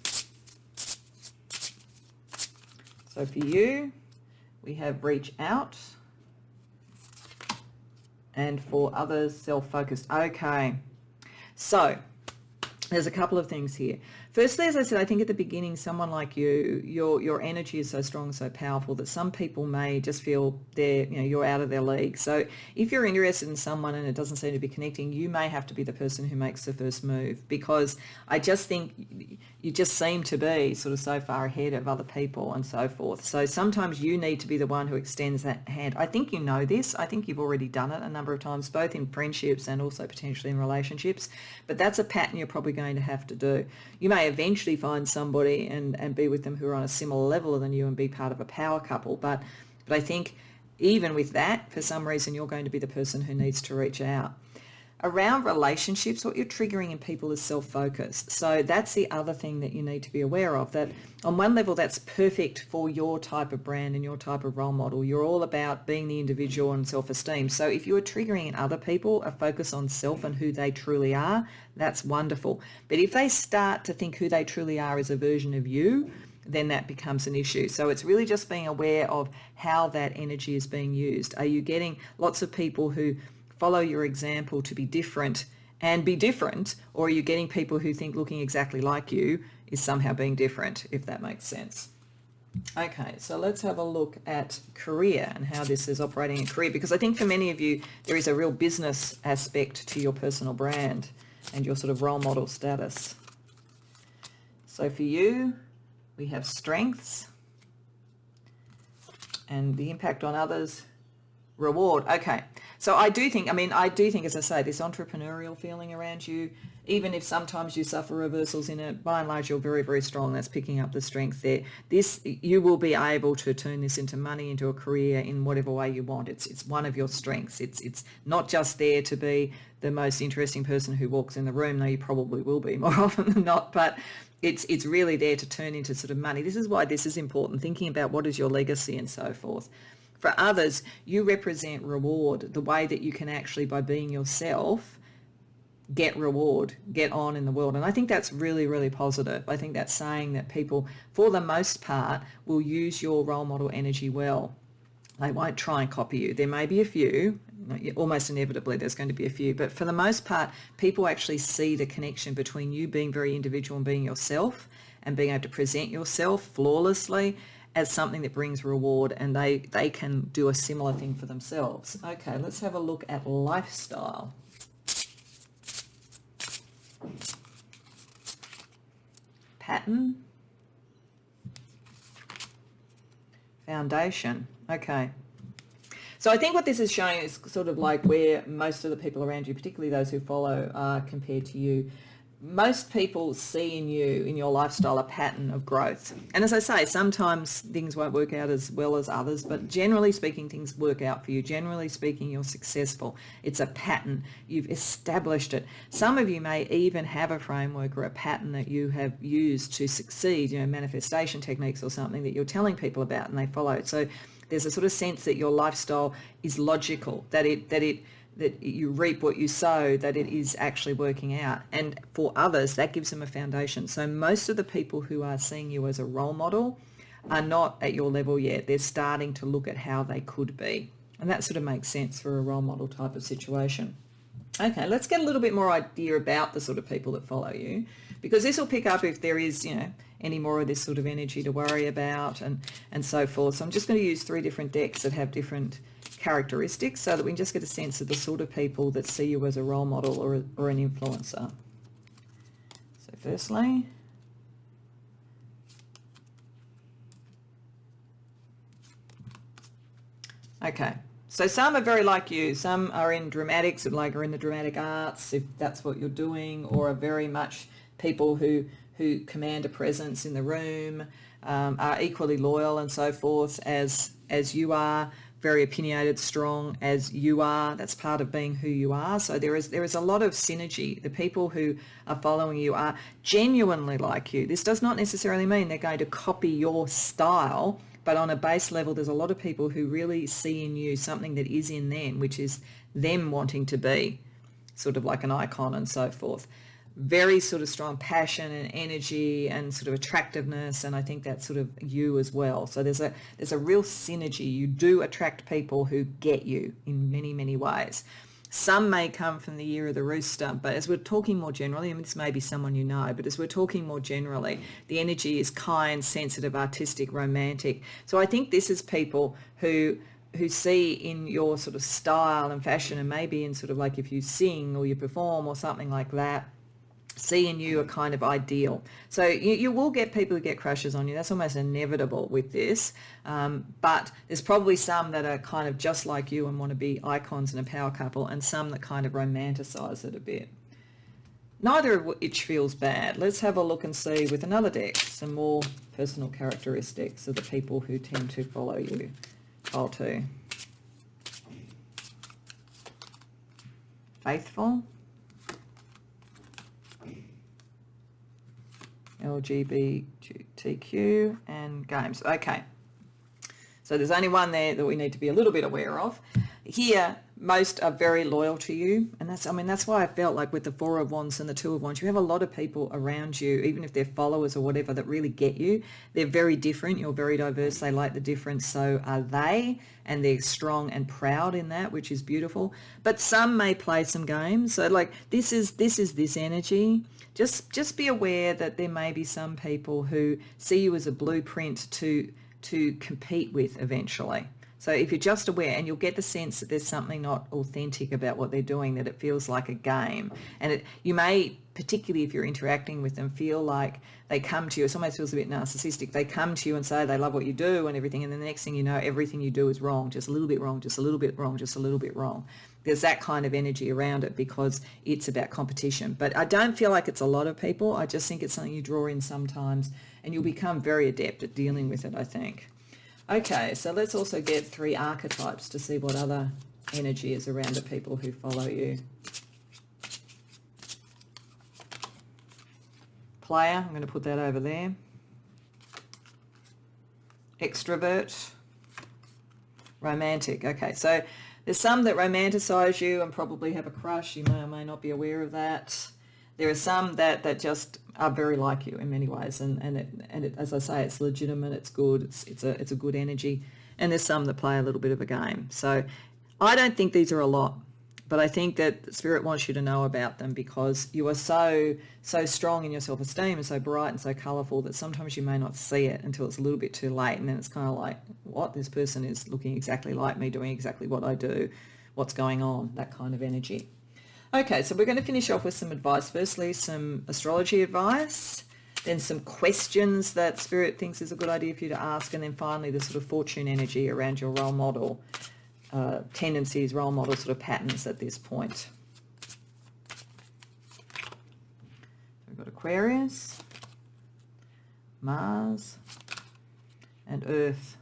So for you, we have reach out, and for others, self-focused. Okay, so there's a couple of things here. Firstly, as I said, I think at the beginning, someone like you, your energy is so strong, so powerful that some people may just feel you're out of their league. So if you're interested in someone and it doesn't seem to be connecting, you may have to be the person who makes the first move, because I just think you just seem to be sort of so far ahead of other people and so forth. So sometimes you need to be the one who extends that hand. I think you know this. I think you've already done it a number of times, both in friendships and also potentially in relationships. But that's a pattern you're probably going to have to do. You may eventually find somebody and be with them who are on a similar level than you and be part of a power couple. But I think even with that, for some reason, you're going to be the person who needs to reach out. Around relationships, what you're triggering in people is self-focus. So that's the other thing that you need to be aware of, that on one level, that's perfect for your type of brand and your type of role model. You're all about being the individual and self-esteem. So if you are triggering in other people a focus on self and who they truly are, that's wonderful. But if they start to think who they truly are is a version of you, then that becomes an issue. So it's really just being aware of how that energy is being used. Are you getting lots of people who follow your example to be different and be different, or are you getting people who think looking exactly like you is somehow being different, if that makes sense? Okay, so let's have a look at career and how this is operating in career, because I think for many of you there is a real business aspect to your personal brand and your sort of role model status. So for you, we have strengths and the impact on others, reward. Okay, so I do think, as I say, this entrepreneurial feeling around you, even if sometimes you suffer reversals in it, by and large you're very, very strong. That's picking up the strength there. This, you will be able to turn this into money, into a career in whatever way you want. It's one of your strengths. It's not just there to be the most interesting person who walks in the room, though you probably will be more often than not, but it's really there to turn into sort of money. This is why this is important, thinking about what is your legacy and so forth. For others, you represent reward, the way that you can actually, by being yourself, get reward, get on in the world. And I think that's really, really positive. I think that's saying that people, for the most part, will use your role model energy well. They won't try and copy you. There may be a few, almost inevitably there's going to be a few, but for the most part, people actually see the connection between you being very individual and being yourself and being able to present yourself flawlessly as something that brings reward, and they can do a similar thing for themselves. Okay, let's have a look at lifestyle. Pattern. Foundation. Okay. So I think what this is showing is sort of like where most of the people around you, particularly those who follow, are compared to you. Most people see in you, in your lifestyle, a pattern of growth. And as I say, sometimes things won't work out as well as others, but generally speaking, things work out for you. Generally speaking, you're successful. It's a pattern. You've established it. Some of you may even have a framework or a pattern that you have used to succeed, manifestation techniques or something that you're telling people about and they follow it. So there's a sort of sense that your lifestyle is logical, that you reap what you sow, that it is actually working out. And for others, that gives them a foundation. So most of the people who are seeing you as a role model are not at your level yet. They're starting to look at how they could be. And that sort of makes sense for a role model type of situation. Okay, let's get a little bit more idea about the sort of people that follow you, because this will pick up if there is, any more of this sort of energy to worry about and so forth. So I'm just going to use 3 different decks that have different characteristics so that we can just get a sense of the sort of people that see you as a role model or an influencer. So firstly, okay, so some are very like you. Some are in dramatics, like are in the dramatic arts, if that's what you're doing, or are very much people who command a presence in the room, are equally loyal and so forth as you are, very opinionated, strong as you are. That's part of being who you are. So there is a lot of synergy. The people who are following you are genuinely like you. This does not necessarily mean they're going to copy your style, but on a base level, there's a lot of people who really see in you something that is in them, which is them wanting to be sort of like an icon and so forth. Very sort of strong passion and energy and sort of attractiveness, and I think that's sort of you as well. So there's a real synergy. You do attract people who get you in many, many ways. Some may come from the year of the rooster, but as we're talking more generally, this may be someone you know, but as we're talking more generally, the energy is kind, sensitive, artistic, romantic. So I think this is people who see in your sort of style and fashion, and maybe in sort of like if you sing or you perform or something like that, see in you a kind of ideal. So you will get people who get crushes on you. That's almost inevitable with this. But there's probably some that are kind of just like you and want to be icons and a power couple, and some that kind of romanticize it a bit. Neither of which feels bad. Let's have a look and see with another deck some more personal characteristics of the people who tend to follow you. Pile 2. Faithful. LGBTQ and games. Okay. So there's only one there that we need to be a little bit aware of. Here, most are very loyal to you. And that's why I felt like with the 4 of Wands and the 2 of Wands, you have a lot of people around you, even if they're followers or whatever, that really get you. They're very different. You're very diverse. They like the difference. So are they. And they're strong and proud in that, which is beautiful. But some may play some games. So like this is this energy. Just be aware that there may be some people who see you as a blueprint to to compete with eventually. So if you're just aware, and you'll get the sense that there's something not authentic about what they're doing, that it feels like a game. And you may, particularly if you're interacting with them, feel like they come to you, it almost feels a bit narcissistic. They come to you and say they love what you do and everything, and then the next thing you know, everything you do is wrong, just a little bit wrong, just a little bit wrong, just a little bit wrong. There's that kind of energy around it because it's about competition. But I don't feel like it's a lot of people. I just think it's something you draw in sometimes, and you'll become very adept at dealing with it, I think. Okay, so let's also get 3 archetypes to see what other energy is around the people who follow you. Player, I'm going to put that over there. Extrovert. Romantic. Okay, so there's some that romanticize you and probably have a crush. You may or may not be aware of that. There are some that just are very like you in many ways, and as I say, it's legitimate, it's good, it's a good energy. And there's some that play a little bit of a game. So I don't think these are a lot, but I think that Spirit wants you to know about them because you are so strong in your self-esteem and so bright and so colourful that sometimes you may not see it until it's a little bit too late, and then it's kind of like, what? This person is looking exactly like me, doing exactly what I do. What's going on? That kind of energy. Okay, so we're going to finish off with some advice. Firstly, some astrology advice, then some questions that Spirit thinks is a good idea for you to ask, and then finally the sort of fortune energy around your role model tendencies, role model sort of patterns at this point. We've got Aquarius, Mars, and Earth.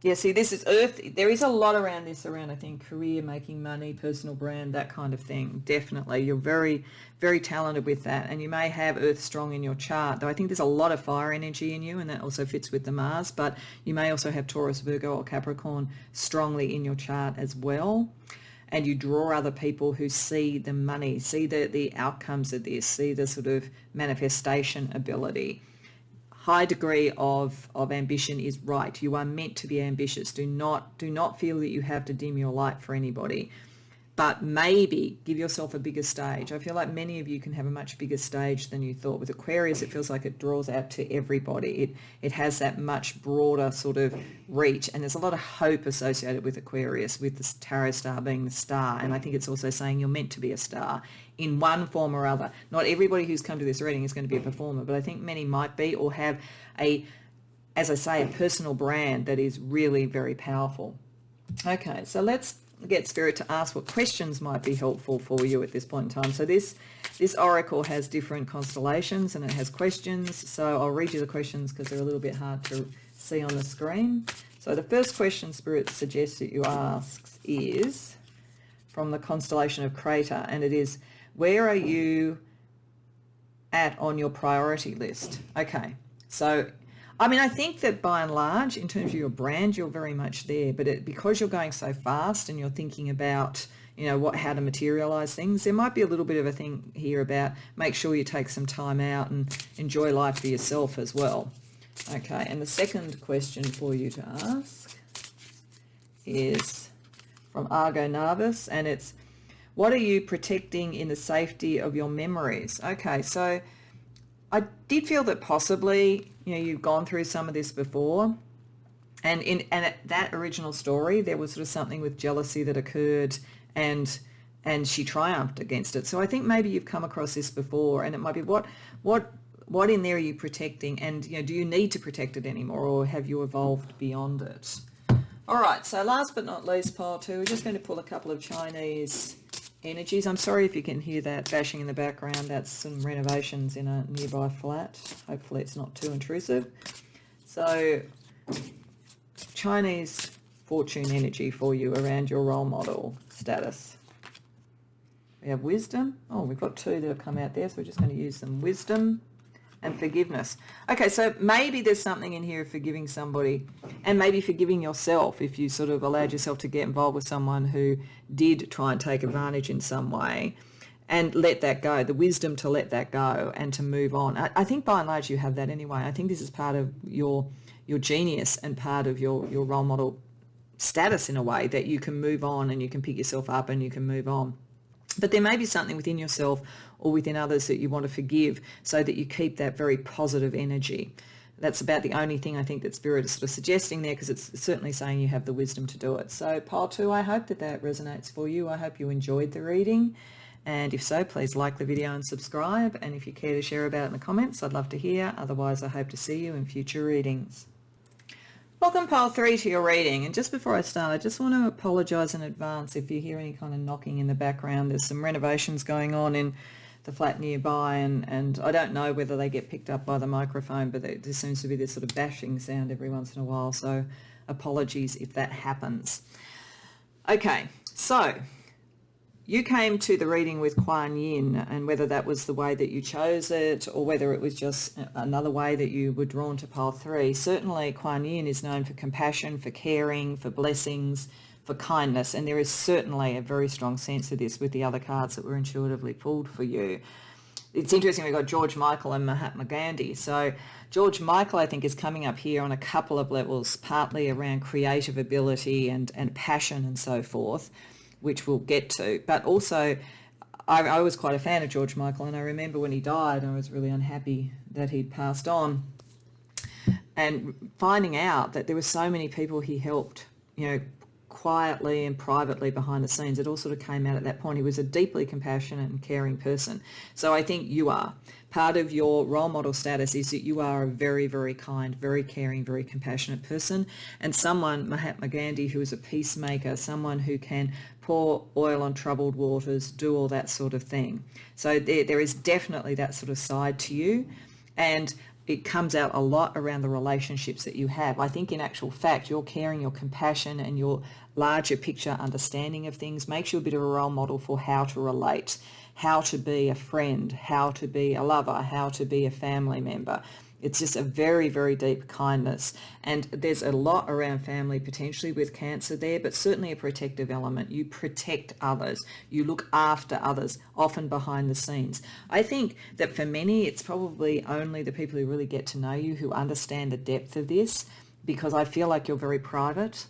Yeah, see, this is Earth. There is a lot around this, I think, career, making money, personal brand, that kind of thing. Definitely. You're very, very talented with that. And you may have Earth strong in your chart, though I think there's a lot of fire energy in you, and that also fits with the Mars. But you may also have Taurus, Virgo, or Capricorn strongly in your chart as well. And you draw other people who see the money, see the outcomes of this, see the sort of manifestation ability. High degree of ambition is right. You are meant to be ambitious. Do not feel that you have to dim your light for anybody, but maybe give yourself a bigger stage. I feel like many of you can have a much bigger stage than you thought. With Aquarius, it feels like it draws out to everybody. It has that much broader sort of reach, and there's a lot of hope associated with Aquarius, with the tarot star being the star, and I think it's also saying you're meant to be a star in one form or other. Not everybody who's come to this reading is going to be a performer, but I think many might be, or have as I say, a personal brand that is really very powerful. Okay, so let's get Spirit to ask what questions might be helpful for you at this point in time. So this oracle has different constellations and it has questions. So I'll read you the questions because they're a little bit hard to see on the screen. So the first question Spirit suggests that you ask is from the constellation of Crater, and it is, where are you at on your priority list? Okay, so I mean, I think that by and large, in terms of your brand, you're very much there, but because you're going so fast and you're thinking about, how to materialize things, there might be a little bit of a thing here about make sure you take some time out and enjoy life for yourself as well. Okay, and the second question for you to ask is from Argo Navis, and it's, what are you protecting in the safety of your memories? Okay, so I did feel that possibly, you've gone through some of this before, and at that original story, there was sort of something with jealousy that occurred, and she triumphed against it. So I think maybe you've come across this before, and it might be what in there are you protecting, and do you need to protect it anymore, or have you evolved beyond it? All right, so last but not least, pile 2, we're just going to pull a couple of Chinese energies. I'm sorry if you can hear that bashing in the background. That's some renovations in a nearby flat. Hopefully it's not too intrusive. So Chinese fortune energy for you around your role model status. We have wisdom. Oh, we've got 2 that have come out there, so we're just going to use them. Wisdom and forgiveness. Okay, so maybe there's something in here of forgiving somebody, and maybe forgiving yourself if you sort of allowed yourself to get involved with someone who did try and take advantage in some way, and let that go, the wisdom to let that go and to move on. I think by and large you have that anyway. I think this is part of your genius and part of your role model status in a way, that you can move on and you can pick yourself up and you can move on. But there may be something within yourself or within others that you want to forgive, so that you keep that very positive energy. that's about the only thing I think that Spirit is sort of suggesting there, because it's certainly saying you have the wisdom to do it. So pile 2, I hope that that resonates for you. I hope you enjoyed the reading. And if so, please like the video and subscribe. And if you care to share about it in the comments, I'd love to hear. Otherwise, I hope to see you in future readings. Welcome, pile 3, to your reading. And just before I start, I just want to apologise in advance if you hear any kind of knocking in the background. There's some renovations going on in the flat nearby, and I don't know whether they get picked up by the microphone, but there seems to be this sort of bashing sound every once in a while, so apologies if that happens. Okay, so you came to the reading with Kuan Yin, and whether that was the way that you chose it or whether it was just another way that you were drawn to pile 3, certainly Kuan Yin is known for compassion, for caring, for blessings, for kindness, and there is certainly a very strong sense of this with the other cards that were intuitively pulled for you. It's interesting, we've got George Michael and Mahatma Gandhi. So George Michael, I think, is coming up here on a couple of levels, partly around creative ability and passion and so forth, which we'll get to, but also I was quite a fan of George Michael, and I remember when he died, I was really unhappy that he'd passed on, and finding out that there were so many people he helped, quietly and privately behind the scenes. It all sort of came out at that point. He was a deeply compassionate and caring person. So I think you are. Part of your role model status is that you are a very, very kind, very caring, very compassionate person, and someone, Mahatma Gandhi, who is a peacemaker, someone who can pour oil on troubled waters, do all that sort of thing. So there is definitely that sort of side to you, and it comes out a lot around the relationships that you have. I think in actual fact, your caring, your compassion, and your larger picture understanding of things makes you a bit of a role model for how to relate, how to be a friend, how to be a lover, how to be a family member. It's just a very, very deep kindness. And there's a lot around family potentially with Cancer there, but certainly a protective element. You protect others. You look after others, often behind the scenes. I think that for many, it's probably only the people who really get to know you who understand the depth of this, because I feel like you're very private.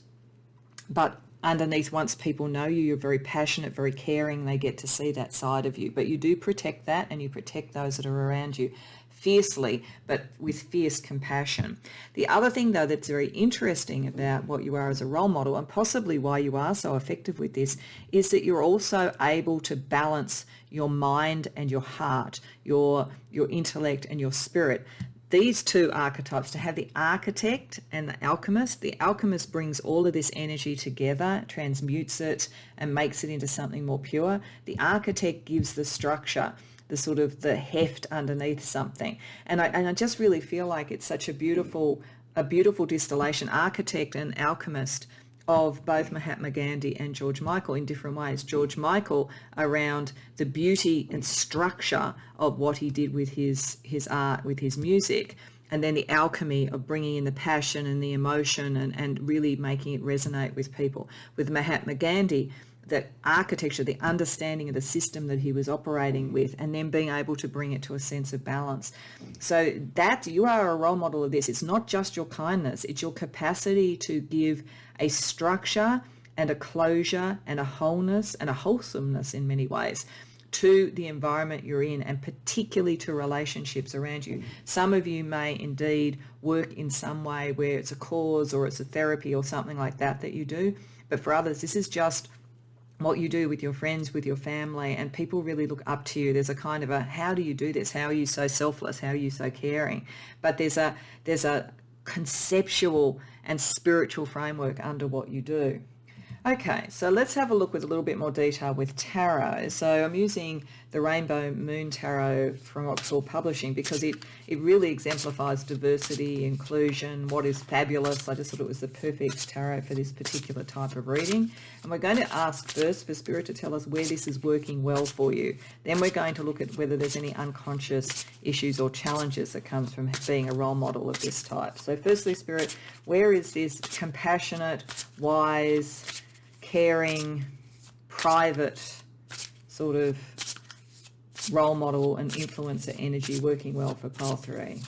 But underneath, once people know you, you're very passionate, very caring. They get to see that side of you. But you do protect that, and you protect those that are around you fiercely, but with fierce compassion. The other thing, though, that's very interesting about what you are as a role model, and possibly why you are so effective with this, is that you're also able to balance your mind and your heart, your intellect and your spirit. These two archetypes, to have the architect and the alchemist brings all of this energy together, transmutes it and makes it into something more pure. The architect gives the structure, the sort of the heft underneath something. And I just really feel like it's such a beautiful distillation, architect and alchemist, of both Mahatma Gandhi and George Michael in different ways. George Michael around the beauty and structure of what he did with his art, with his music, and then the alchemy of bringing in the passion and the emotion and really making it resonate with people. With Mahatma Gandhi, that architecture, the understanding of the system that he was operating with, and then being able to bring it to a sense of balance. So that you are a role model of this. It's not just your kindness, it's your capacity to give a structure and a closure and a wholeness and a wholesomeness in many ways to the environment you're in, and particularly to relationships around you. Some of you may indeed work in some way where it's a cause or it's a therapy or something like that you do, but for others, this is just what you do with your friends, with your family, and people really look up to you. There's a kind of a, how do you do this? How are you so selfless? How are you so caring? But there's a conceptual and spiritual framework under what you do. Okay, so let's have a look with a little bit more detail with tarot. So I'm using the Rainbow Moon Tarot from Roxall Publishing because it really exemplifies diversity, inclusion, what is fabulous. I just thought it was the perfect tarot for this particular type of reading. And we're going to ask first for Spirit to tell us where this is working well for you. Then we're going to look at whether there's any unconscious issues or challenges that comes from being a role model of this type. So firstly, Spirit, where is this compassionate, wise, caring, private sort of role model and influencer energy working well for pile 3?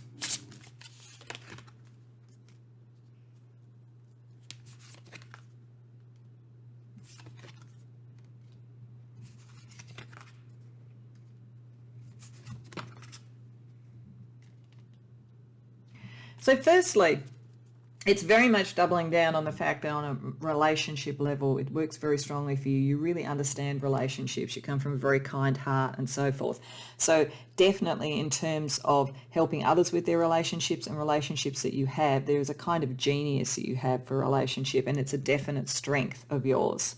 So firstly, it's very much doubling down on the fact that on a relationship level, it works very strongly for you. You really understand relationships. You come from a very kind heart and so forth. So definitely in terms of helping others with their relationships and relationships that you have, there is a kind of genius that you have for a relationship, and it's a definite strength of yours.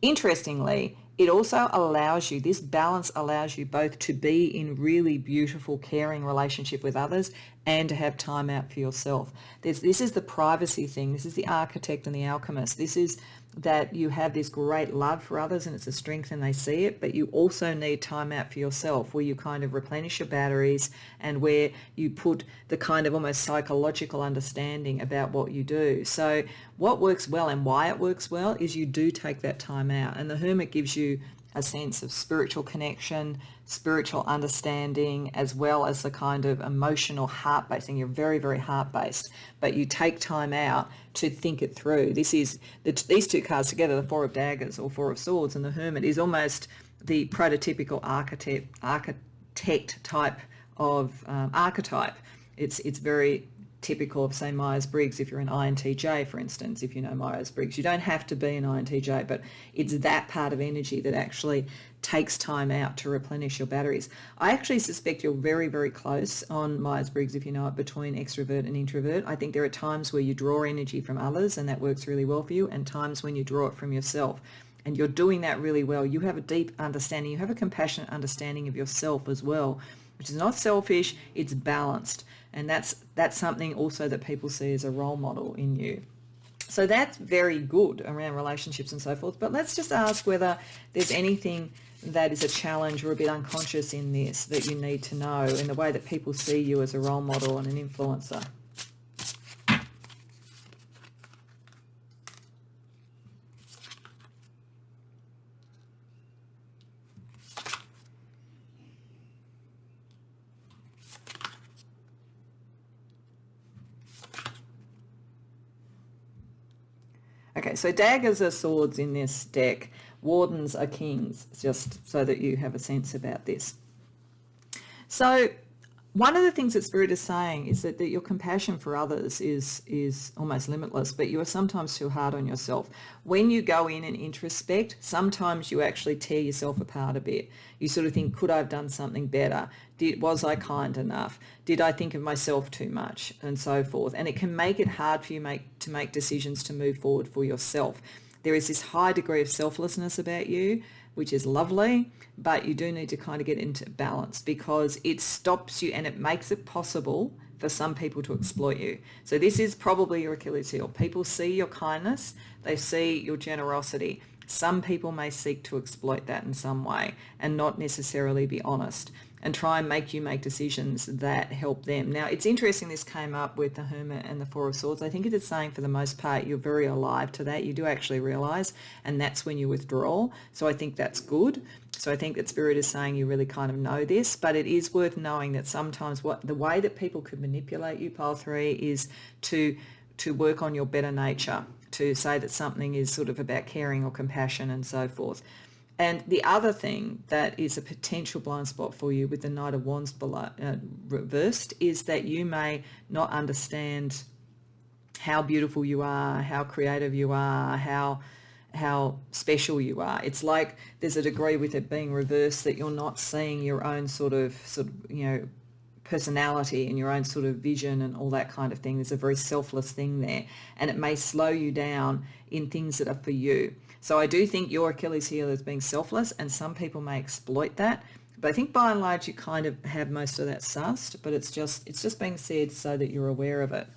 Interestingly, it also allows you, this balance allows you both to be in really beautiful, caring relationship with others and to have time out for yourself. This is the privacy thing. This is the architect and the alchemist. This is that you have this great love for others and it's a strength and they see it, but you also need time out for yourself where you kind of replenish your batteries and where you put the kind of almost psychological understanding about what you do. So what works well and why it works well is you do take that time out, and the hermit gives you a sense of spiritual connection, spiritual understanding, as well as the kind of emotional heart-based thing. You're very, very heart-based, but you take time out to think it through. These two cards together, the Four of Daggers or Four of Swords and the Hermit, is almost the prototypical architect type of archetype. It's very typical of, say, Myers-Briggs. If you're an INTJ, for instance, if you know Myers-Briggs, you don't have to be an INTJ, but it's that part of energy that actually takes time out to replenish your batteries. I actually suspect you're very, very close on Myers-Briggs, if you know it, between extrovert and introvert. I think there are times where you draw energy from others and that works really well for you, and times when you draw it from yourself. And you're doing that really well. You have a deep understanding. You have a compassionate understanding of yourself as well, which is not selfish, it's balanced. And that's something also that people see as a role model in you. So that's very good around relationships and so forth. But let's just ask whether there's anything that is a challenge or a bit unconscious in this that you need to know in the way that people see you as a role model and an influencer. Okay, so daggers are swords in this deck. Wardens are kings, just so that you have a sense about this. So one of the things that Spirit is saying is that your compassion for others is almost limitless, but you are sometimes too hard on yourself. When you go in and introspect, sometimes you actually tear yourself apart a bit. You sort of think, could I have done something better? Was I kind enough? Did I think of myself too much? And so forth. And it can make it hard for you to make decisions to move forward for yourself. There is this high degree of selflessness about you, which is lovely, but you do need to kind of get into balance because it stops you and it makes it possible for some people to exploit you. So this is probably your Achilles heel. People see your kindness, they see your generosity. Some people may seek to exploit that in some way and not necessarily be honest and try and make you make decisions that help them. Now, it's interesting this came up with the Hermit and the Four of Swords. I think it is saying for the most part you're very alive to that. You do actually realise, and that's when you withdraw. So I think that's good. So I think that Spirit is saying you really kind of know this, but it is worth knowing that sometimes the way that people could manipulate you, Pile 3, is to work on your better nature, to say that something is sort of about caring or compassion and so forth. And the other thing that is a potential blind spot for you with the Knight of Wands reversed is that you may not understand how beautiful you are, how creative you are, how special you are. It's like there's a degree with it being reversed that you're not seeing your own sort of personality and your own sort of vision and all that kind of thing. There's a very selfless thing there, and it may slow you down in things that are for you. So I do think your Achilles heel is being selfless, and some people may exploit that. But I think by and large you kind of have most of that sussed, but it's just being said so that you're aware of it.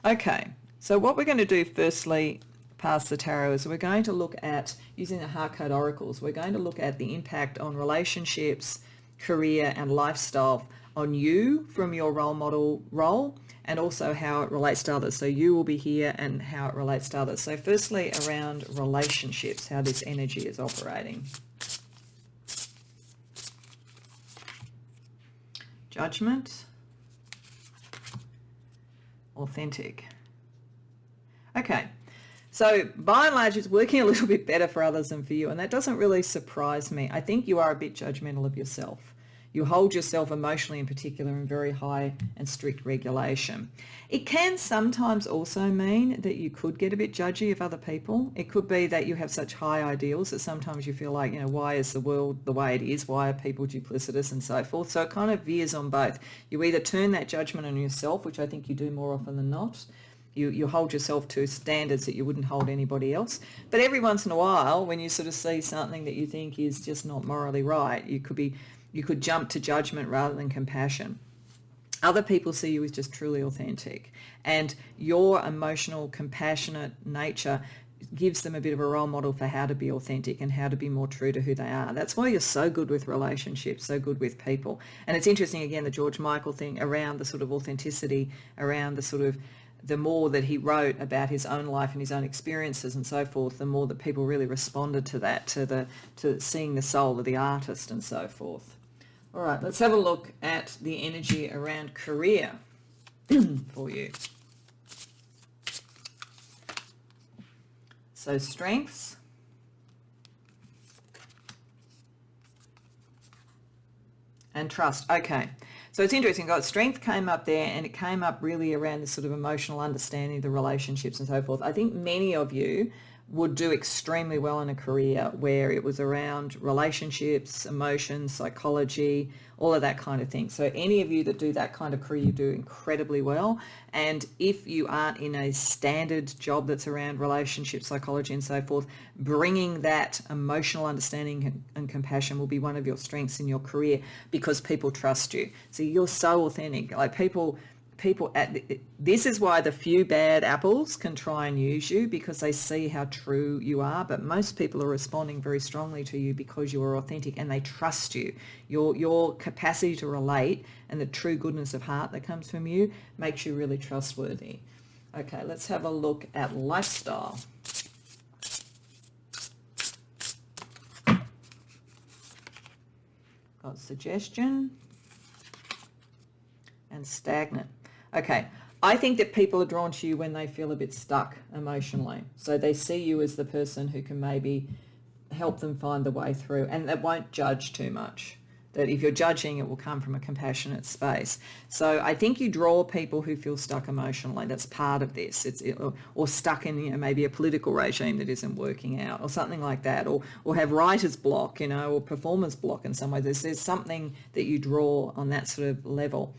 Okay, so what we're going to do firstly past the tarot is we're going to look at, using the Heart Code Oracles, we're going to look at the impact on relationships, career and lifestyle on you from your role model role, and also how it relates to others. So you will be here and how it relates to others. So firstly, around relationships, how this energy is operating. Judgment. Authentic. Okay. So by and large, it's working a little bit better for others than for you. And that doesn't really surprise me. I think you are a bit judgmental of yourself. You hold yourself emotionally in particular in very high and strict regulation. It can sometimes also mean that you could get a bit judgy of other people. It could be that you have such high ideals that sometimes you feel like, why is the world the way it is? Why are people duplicitous and so forth? So it kind of veers on both. You either turn that judgment on yourself, which I think you do more often than not. You hold yourself to standards that you wouldn't hold anybody else. But every once in a while, when you sort of see something that you think is just not morally right, you could jump to judgment rather than compassion. Other people see you as just truly authentic, and your emotional, compassionate nature gives them a bit of a role model for how to be authentic and how to be more true to who they are. That's why you're so good with relationships, so good with people. And it's interesting, again, the George Michael thing around the sort of authenticity, around the sort of the more that he wrote about his own life and his own experiences and so forth, the more that people really responded to that, to seeing the soul of the artist and so forth. All right, let's have a look at the energy around career for you. So strengths. And trust. Okay. So it's interesting. Got strength came up there, and it came up really around this sort of emotional understanding of the relationships and so forth. I think many of you would do extremely well in a career where it was around relationships, emotions, psychology, all of that kind of thing. So any of you that do that kind of career, you do incredibly well. And if you aren't in a standard job that's around relationships, psychology and so forth, bringing that emotional understanding and compassion will be one of your strengths in your career, because people trust you. So you're so authentic. Like people this is why the few bad apples can try and use you, because they see how true you are. But most people are responding very strongly to you because you are authentic and they trust you. Your capacity to relate and the true goodness of heart that comes from you makes you really trustworthy. Okay, let's have a look at lifestyle. Got suggestion and stagnant. Okay, I think that people are drawn to you when they feel a bit stuck emotionally. So they see you as the person who can maybe help them find the way through, and they won't judge too much. That if you're judging, it will come from a compassionate space. So I think you draw people who feel stuck emotionally. That's part of this. Or stuck in maybe a political regime that isn't working out, or something like that, or have writer's block, or performer's block in some way. There's something that you draw on that sort of level.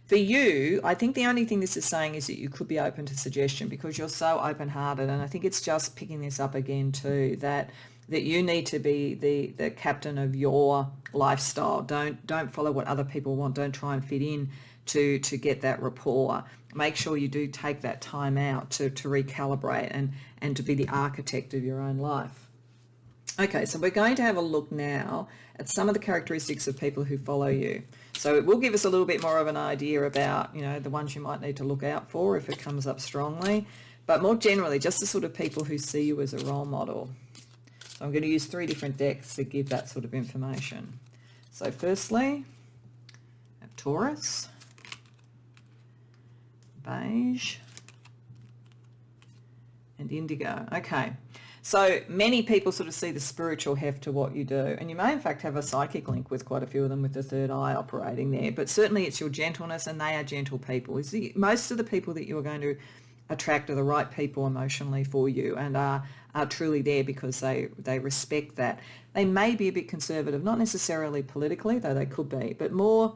For you, I think the only thing this is saying is that you could be open to suggestion, because you're so open-hearted. And I think it's just picking this up again too, that you need to be the captain of your lifestyle. Don't follow what other people want. Don't try and fit in to get that rapport. Make sure you do take that time out to recalibrate and to be the architect of your own life. Okay, so we're going to have a look now at some of the characteristics of people who follow you. So it will give us a little bit more of an idea about, the ones you might need to look out for if it comes up strongly. But more generally, just the sort of people who see you as a role model. So I'm going to use 3 different decks to give that sort of information. So firstly, I have Taurus, Beige, and Indigo. Okay. So many people sort of see the spiritual heft to what you do, and you may in fact have a psychic link with quite a few of them with the third eye operating there, but certainly it's your gentleness, and they are gentle people. Most of the people that you are going to attract are the right people emotionally for you, and are truly there because they respect that. They may be a bit conservative, not necessarily politically, though they could be, but more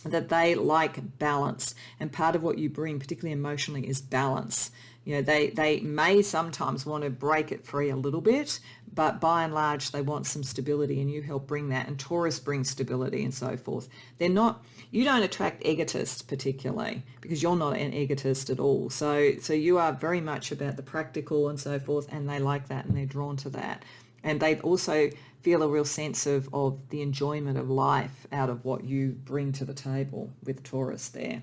that they like balance, and part of what you bring, particularly emotionally, is balance. They may sometimes want to break it free a little bit, but by and large they want some stability, and you help bring that, and Taurus brings stability and so forth. You don't attract egotists particularly, because you're not an egotist at all. So you are very much about the practical and so forth, and they like that and they're drawn to that. And they also feel a real sense of the enjoyment of life out of what you bring to the table with Taurus there.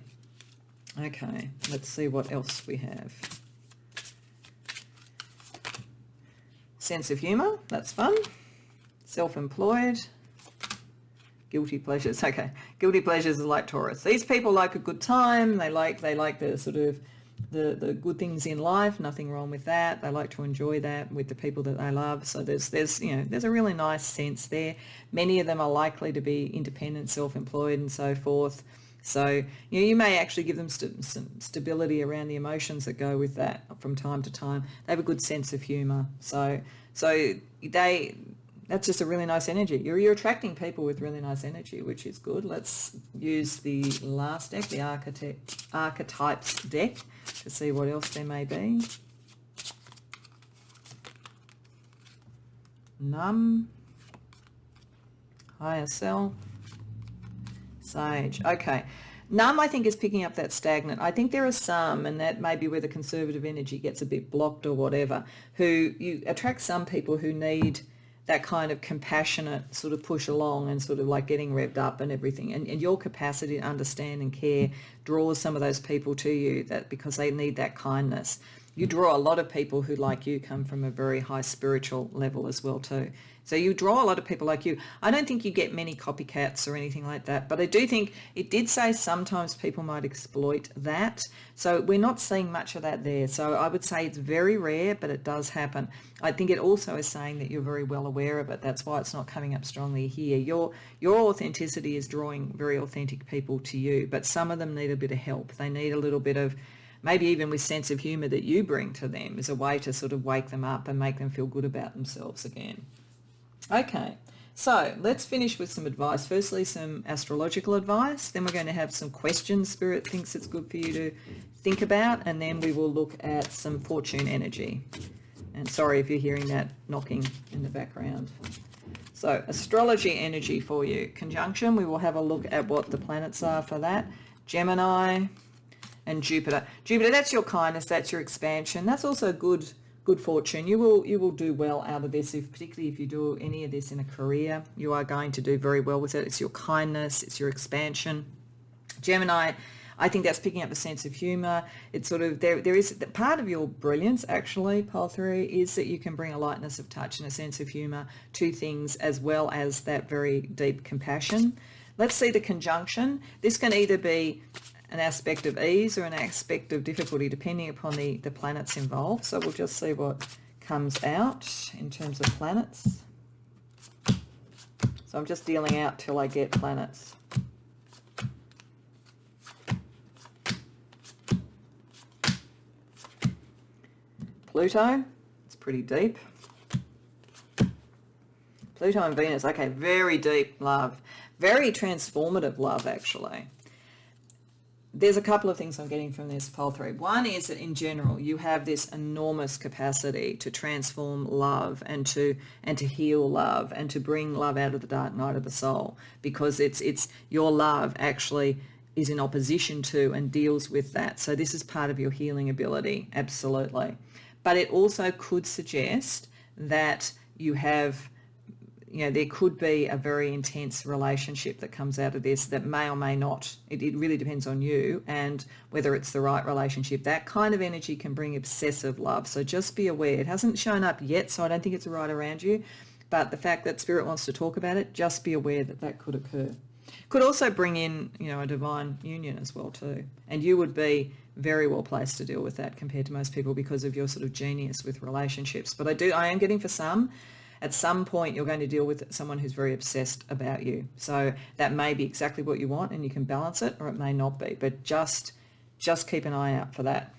Okay, let's see what else we have. Sense of humour, that's fun. Self-employed. Guilty pleasures. Okay, guilty pleasures are like Taurus. These people like a good time. They like the sort of the good things in life, nothing wrong with that. They like to enjoy that with the people that they love. So there's a really nice sense there. Many of them are likely to be independent, self-employed and so forth. So, you may actually give them some stability around the emotions that go with that from time to time. They have a good sense of humour. So that's just a really nice energy. You're attracting people with really nice energy, which is good. Let's use the last deck, the Archetypes deck, to see what else there may be. Numb, Higher Self, Sage. Okay. Numb, I think, is picking up that stagnant. I think there are some, and that may be where the conservative energy gets a bit blocked or whatever, who you attract some people who need that kind of compassionate sort of push along and sort of like getting revved up and everything. And your capacity to understand and care draws some of those people to you, that because they need that kindness. You draw a lot of people who, like you, come from a very high spiritual level as well too. So you draw a lot of people like you. I don't think you get many copycats or anything like that, but I do think it did say sometimes people might exploit that. So we're not seeing much of that there. So I would say it's very rare, but it does happen. I think it also is saying that you're very well aware of it. That's why it's not coming up strongly here. Your authenticity is drawing very authentic people to you, but some of them need a bit of help. They need a little bit of, maybe even with sense of humour that you bring to them, as a way to sort of wake them up and make them feel good about themselves again. Okay, so let's finish with some advice. Firstly, some astrological advice. Then we're going to have some questions Spirit thinks it's good for you to think about. And then we will look at some fortune energy. And sorry if you're hearing that knocking in the background. So astrology energy for you. Conjunction, we will have a look at what the planets are for that. Gemini and Jupiter. Jupiter, that's your kindness, that's your expansion. That's also good fortune. You will do well out of this, particularly if you do any of this in a career. You are going to do very well with it. It's your kindness, it's your expansion. Gemini, I think that's picking up a sense of humour. It's sort of, there is part of your brilliance, actually, Pole 3, is that you can bring a lightness of touch and a sense of humour to things, as well as that very deep compassion. Let's see the conjunction. This can either be an aspect of ease or an aspect of difficulty, depending upon the planets involved. So we'll just see what comes out in terms of planets. So I'm just dealing out till I get planets. Pluto, it's pretty deep. Pluto and Venus, okay, very deep love. Very transformative love, actually. There's a couple of things I'm getting from this, Pole 3. One is that in general, you have this enormous capacity to transform love and to heal love and to bring love out of the dark night of the soul, because it's your love actually is in opposition to and deals with that. So this is part of your healing ability, absolutely. But it also could suggest that you have, there could be a very intense relationship that comes out of this that may or may not. It really depends on you and whether it's the right relationship. That kind of energy can bring obsessive love. So just be aware. It hasn't shown up yet, so I don't think it's right around you. But the fact that Spirit wants to talk about it, just be aware that that could occur. Could also bring in, a divine union as well too. And you would be very well placed to deal with that compared to most people because of your sort of genius with relationships. But I am getting for some, at some point you're going to deal with someone who's very obsessed about you. So that may be exactly what you want and you can balance it, or it may not be. But just keep an eye out for that.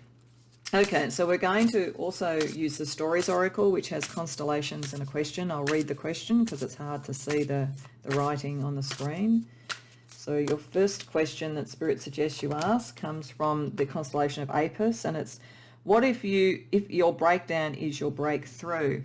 Okay, so we're going to also use the Stories Oracle, which has constellations and a question. I'll read the question because it's hard to see the writing on the screen. So your first question that Spirit suggests you ask comes from the constellation of Apis, and it's, what if your breakdown is your breakthrough?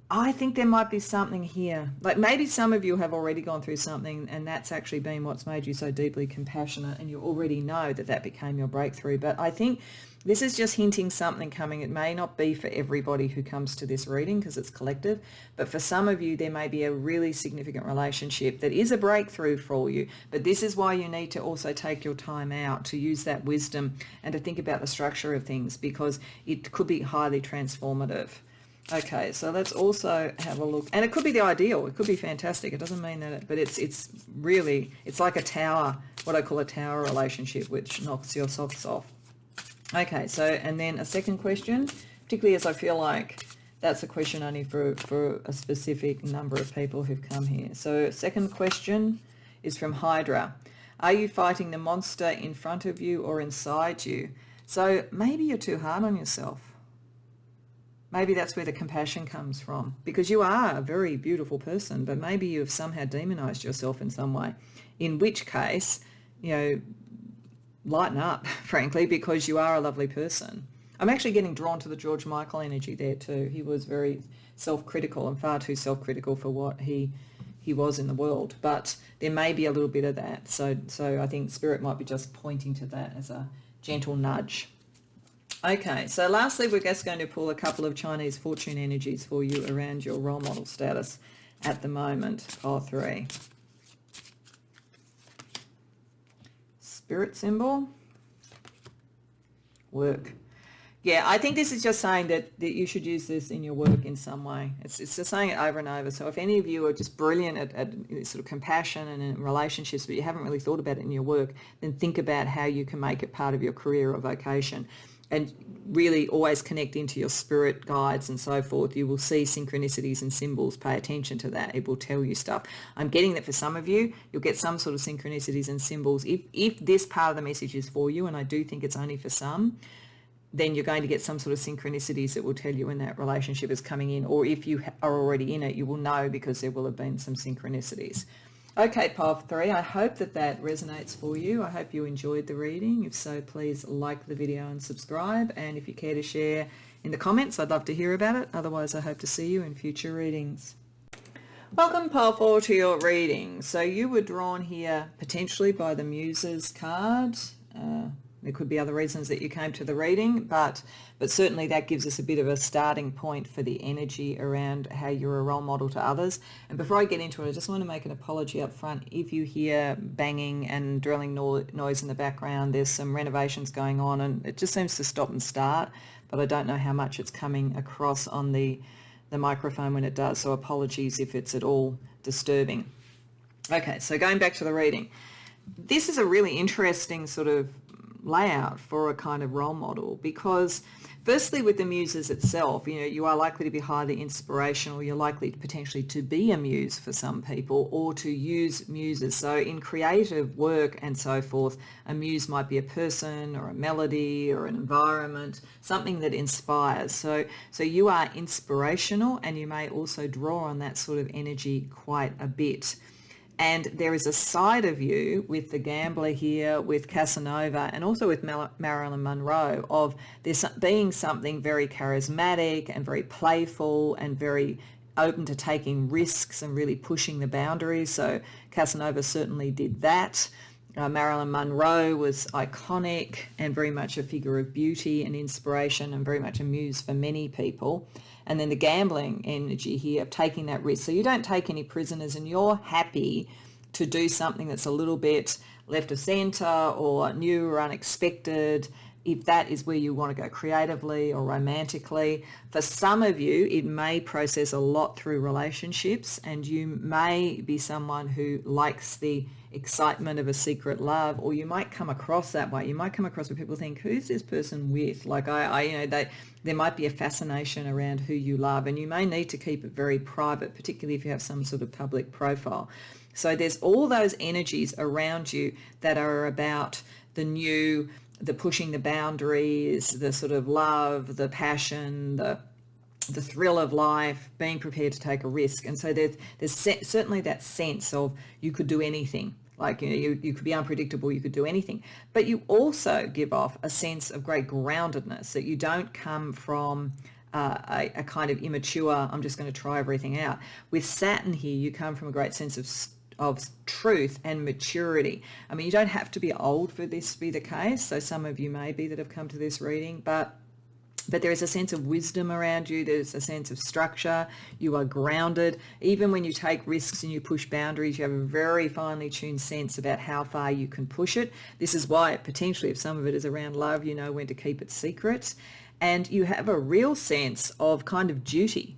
I think there might be something here. Like maybe some of you have already gone through something and that's actually been what's made you so deeply compassionate, and you already know that became your breakthrough. But I think this is just hinting something coming. It may not be for everybody who comes to this reading because it's collective, but for some of you there may be a really significant relationship that is a breakthrough for you. But this is why you need to also take your time out to use that wisdom and to think about the structure of things, because it could be highly transformative. Okay, so let's also have a look. And it could be the ideal. It could be fantastic. It doesn't mean that, but it's really, it's like a tower, what I call a tower relationship, which knocks your socks off. Okay, so, and then a second question, particularly as I feel like that's a question only for a specific number of people who've come here. So second question is from Hydra. Are you fighting the monster in front of you or inside you? So maybe you're too hard on yourself. Maybe that's where the compassion comes from, because you are a very beautiful person, but maybe you've somehow demonized yourself in some way, in which case, lighten up, frankly, because you are a lovely person. I'm actually getting drawn to the George Michael energy there too. He was very self-critical and far too self-critical for what he was in the world, but there may be a little bit of that. So I think Spirit might be just pointing to that as a gentle nudge. Okay, so lastly, we're just going to pull a couple of Chinese fortune energies for you around your role model status at the moment. Pile 3. Spirit symbol. Work. Yeah, I think this is just saying that you should use this in your work in some way. It's just saying it over and over. So if any of you are just brilliant at sort of compassion and in relationships, but you haven't really thought about it in your work, then think about how you can make it part of your career or vocation. And really always connect into your spirit guides and so forth. You will see synchronicities and symbols. Pay attention to that. It will tell you stuff. I'm getting that for some of you, you'll get some sort of synchronicities and symbols. If this part of the message is for you, and I do think it's only for some, then you're going to get some sort of synchronicities that will tell you when that relationship is coming in. Or if you are already in it, you will know because there will have been some synchronicities. Okay, pile 3, I hope that resonates for you. I hope you enjoyed the reading. If so, please like the video and subscribe. And if you care to share in the comments, I'd love to hear about it. Otherwise, I hope to see you in future readings. Welcome, pile 4, to your reading. So you were drawn here potentially by the Muses card. There could be other reasons that you came to the reading, but certainly that gives us a bit of a starting point for the energy around how you're a role model to others. And before I get into it, I just want to make an apology up front. If you hear banging and drilling noise in the background, there's some renovations going on and it just seems to stop and start, but I don't know how much it's coming across on the microphone when it does, so apologies if it's at all disturbing. Okay, so going back to the reading. This is a really interesting sort of layout for a kind of role model, because firstly with the muses itself, you are likely to be highly inspirational. You're likely potentially to be a muse for some people or to use muses. So in creative work and so forth, a muse might be a person or a melody or an environment, something that inspires. So you are inspirational, and you may also draw on that sort of energy quite a bit. And there is a side of you with the gambler here, with Casanova, and also with Marilyn Monroe, of there being something very charismatic and very playful and very open to taking risks and really pushing the boundaries. So Casanova certainly did that. Marilyn Monroe was iconic and very much a figure of beauty and inspiration and very much a muse for many people. And then the gambling energy here of taking that risk. So you don't take any prisoners, and you're happy to do something that's a little bit left of centre or new or unexpected, if that is where you want to go creatively or romantically. For some of you, it may process a lot through relationships, and you may be someone who likes the excitement of a secret love, or you might come across that way. You might come across where people think, who's this person with? Like there might be a fascination around who you love, and you may need to keep it very private, particularly if you have some sort of public profile. So there's all those energies around you that are about the new, the pushing the boundaries, the sort of love, the passion, the thrill of life, being prepared to take a risk. And so there's certainly that sense of you could do anything. Like, you could be unpredictable, you could do anything. But you also give off a sense of great groundedness, that you don't come from a kind of immature, I'm just going to try everything out. With Saturn here, you come from a great sense of truth and maturity. I mean, you don't have to be old for this to be the case. So some of you may be that have come to this reading, but there is a sense of wisdom around you. There's a sense of structure. You are grounded. Even when you take risks and you push boundaries, you have a very finely tuned sense about how far you can push it. This is why potentially, if some of it is around love, you know when to keep it secret. And you have a real sense of kind of duty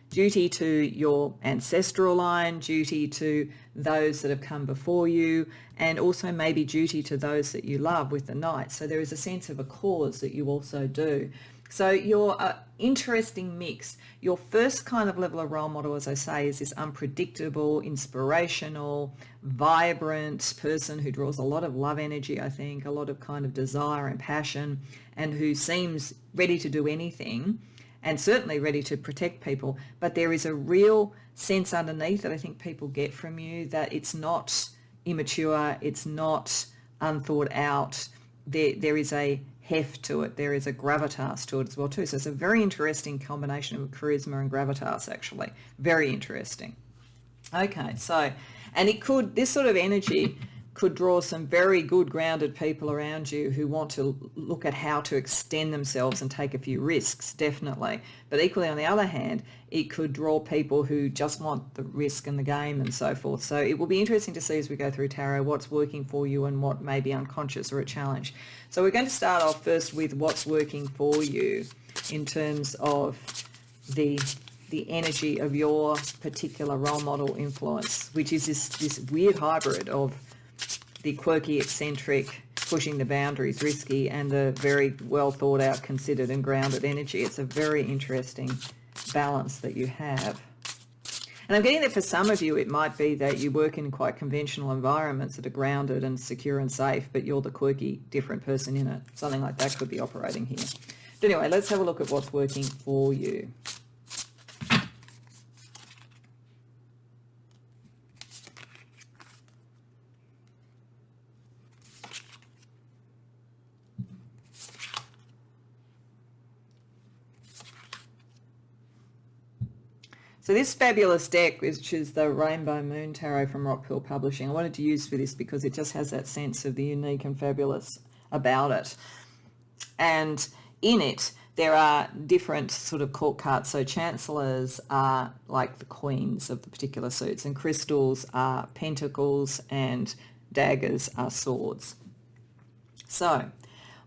to your ancestral line, duty to those that have come before you, and also maybe duty to those that you love with the Knight. So there is a sense of a cause that you also do. So you're an interesting mix. Your first kind of level of role model, as I say, is this unpredictable, inspirational, vibrant person who draws a lot of love energy, I think, a lot of kind of desire and passion, and who seems ready to do anything and certainly ready to protect people. But there is a real sense underneath that I think people get from you that it's not immature, it's not unthought out. There is a heft to it. There is a gravitas to it as well too. So it's a very interesting combination of charisma and gravitas, actually. Very interesting. Okay, so, and it could, this sort of energy could draw some very good grounded people around you who want to look at how to extend themselves and take a few risks, definitely. But equally, on the other hand, it could draw people who just want the risk and the game and so forth. So it will be interesting to see as we go through tarot what's working for you and what may be unconscious or a challenge. So we're going to start off first with what's working for you in terms of the energy of your particular role model influence, which is this weird hybrid of the quirky, eccentric, pushing the boundaries, risky, and the very well thought out, considered and grounded energy. It's a very interesting balance that you have. And I'm getting that for some of you, it might be that you work in quite conventional environments that are grounded and secure and safe, but you're the quirky, different person in it. Something like that could be operating here. But anyway, let's have a look at what's working for you. So this fabulous deck, which is the Rainbow Moon Tarot from Rockpill Publishing, I wanted to use for this because it just has that sense of the unique and fabulous about it. And in it, there are different sort of court cards. So chancellors are like the queens of the particular suits, and crystals are pentacles, and daggers are swords. So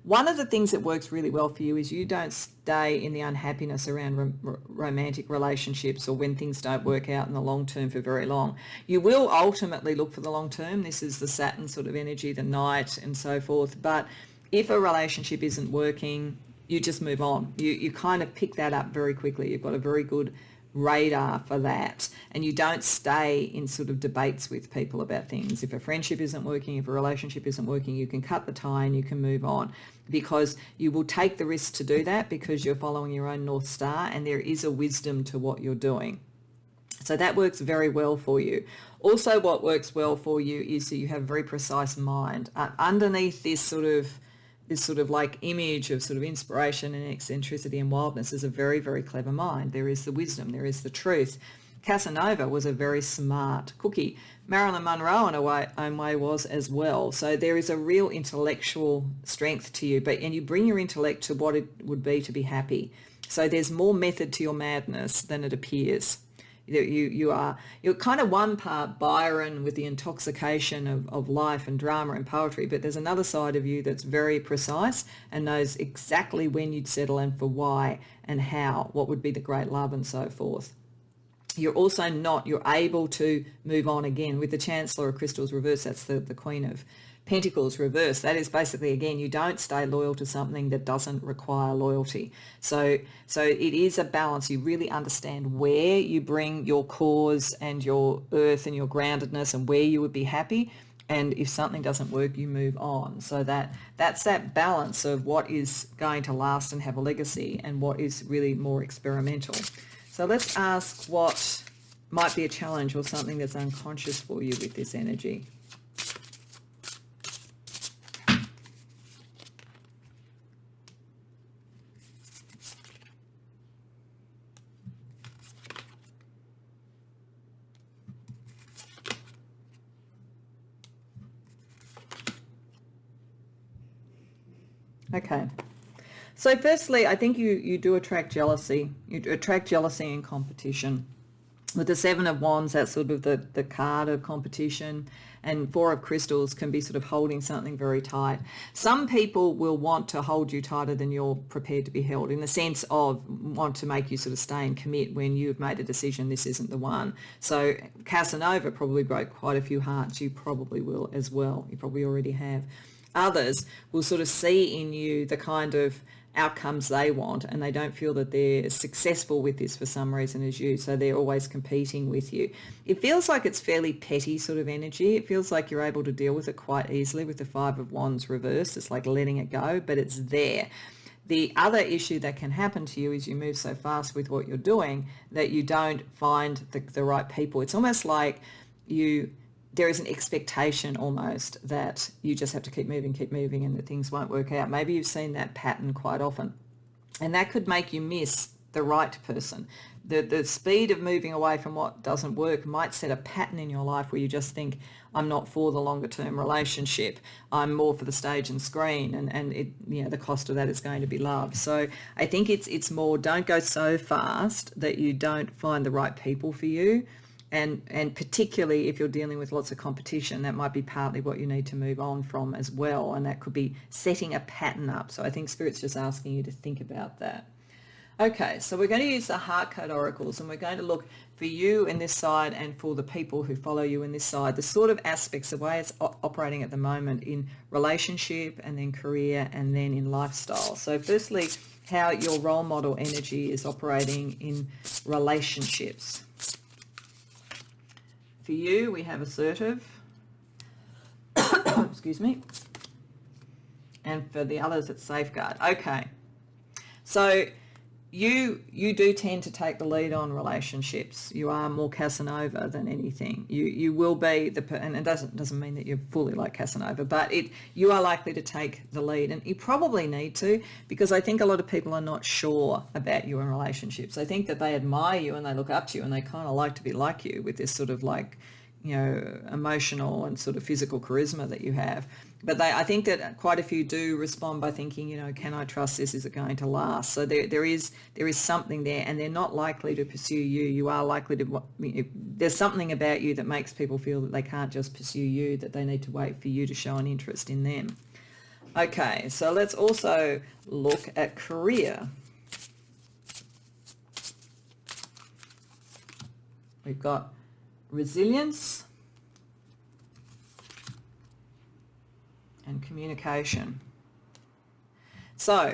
one of the things that works really well for you is you don't stay in the unhappiness around romantic relationships or when things don't work out in the long term for very long. You will ultimately look for the long term. This is the Saturn sort of energy, the Knight and so forth. But if a relationship isn't working, you just move on. You kind of pick that up very quickly. You've got a very good radar for that, and you don't stay in sort of debates with people about things. If a friendship isn't working, if a relationship isn't working, you can cut the tie and you can move on, because you will take the risk to do that because you're following your own North Star, and there is a wisdom to what you're doing. So that works very well for you. Also, what works well for you is that you have a very precise mind. Underneath this sort of like image of sort of inspiration and eccentricity and wildness is a very, very clever mind. There is the wisdom, there is the truth. Casanova was a very smart cookie. Marilyn Monroe in a own way was as well. So there is a real intellectual strength to you, and you bring your intellect to what it would be to be happy. So there's more method to your madness than it appears. You're kind of one part Byron with the intoxication of life and drama and poetry, but there's another side of you that's very precise and knows exactly when you'd settle and for why and how, what would be the great love and so forth. You're also you're able to move on again. With the Chancellor of Crystals reverse, that's the Queen of Pentacles reverse. That is basically, again, you don't stay loyal to something that doesn't require loyalty. So it is a balance. You really understand where you bring your cause and your earth and your groundedness and where you would be happy. And if something doesn't work, you move on. So that's that balance of what is going to last and have a legacy and what is really more experimental. So let's ask what might be a challenge or something that's unconscious for you with this energy. Okay. So firstly, I think you do attract jealousy. You attract jealousy and competition. With the Seven of Wands, that's sort of the card of competition, and Four of Crystals can be sort of holding something very tight. Some people will want to hold you tighter than you're prepared to be held, in the sense of want to make you sort of stay and commit when you've made a decision this isn't the one. So Casanova probably broke quite a few hearts. You probably will as well. You probably already have. Others will sort of see in you the kind of outcomes they want, and they don't feel that they're as successful with this for some reason as you, so they're always competing with you. It feels like it's fairly petty sort of energy. It feels like you're able to deal with it quite easily with the Five of Wands reversed. It's like letting it go, but it's there. The other issue that can happen to you is you move so fast with what you're doing that you don't find the right people. It's almost like there is an expectation almost that you just have to keep moving and that things won't work out. Maybe you've seen that pattern quite often, and that could make you miss the right person. The speed of moving away from what doesn't work might set a pattern in your life where you just think, I'm not for the longer term relationship. I'm more for the stage and screen, and it, the cost of that is going to be love. So I think it's more, don't go so fast that you don't find the right people for you. And particularly if you're dealing with lots of competition, that might be partly what you need to move on from as well. And that could be setting a pattern up. So I think Spirit's just asking you to think about that. Okay, so we're going to use the Heart Code Oracles, and we're going to look for you in this side and for the people who follow you in this side, the sort of aspects, the way it's operating at the moment in relationship and then career and then in lifestyle. So firstly, how your role model energy is operating in relationships. For you, we have assertive, excuse me, and for the others, it's safeguard. Okay, so you do tend to take the lead on relationships. You are more Casanova than anything. You will be and it doesn't mean that you're fully like Casanova, but you are likely to take the lead, and you probably need to, because I think a lot of people are not sure about you in relationships. I think that they admire you and they look up to you and they kind of like to be like you with this sort of like, emotional and sort of physical charisma that you have. But I think that quite a few do respond by thinking, can I trust this? Is it going to last? So there is something there, and they're not likely to pursue you. You are likely to, there's something about you that makes people feel that they can't just pursue you, that they need to wait for you to show an interest in them. Okay, so let's also look at career. We've got resilience and communication. So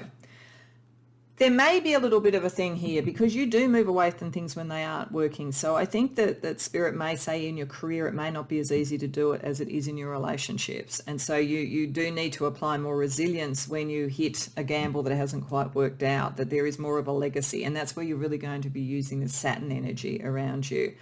there may be a little bit of a thing here, because you do move away from things when they aren't working. So I think that Spirit may say in your career it may not be as easy to do it as it is in your relationships. And so you do need to apply more resilience when you hit a gamble that hasn't quite worked out, that there is more of a legacy. And that's where you're really going to be using the Saturn energy around you.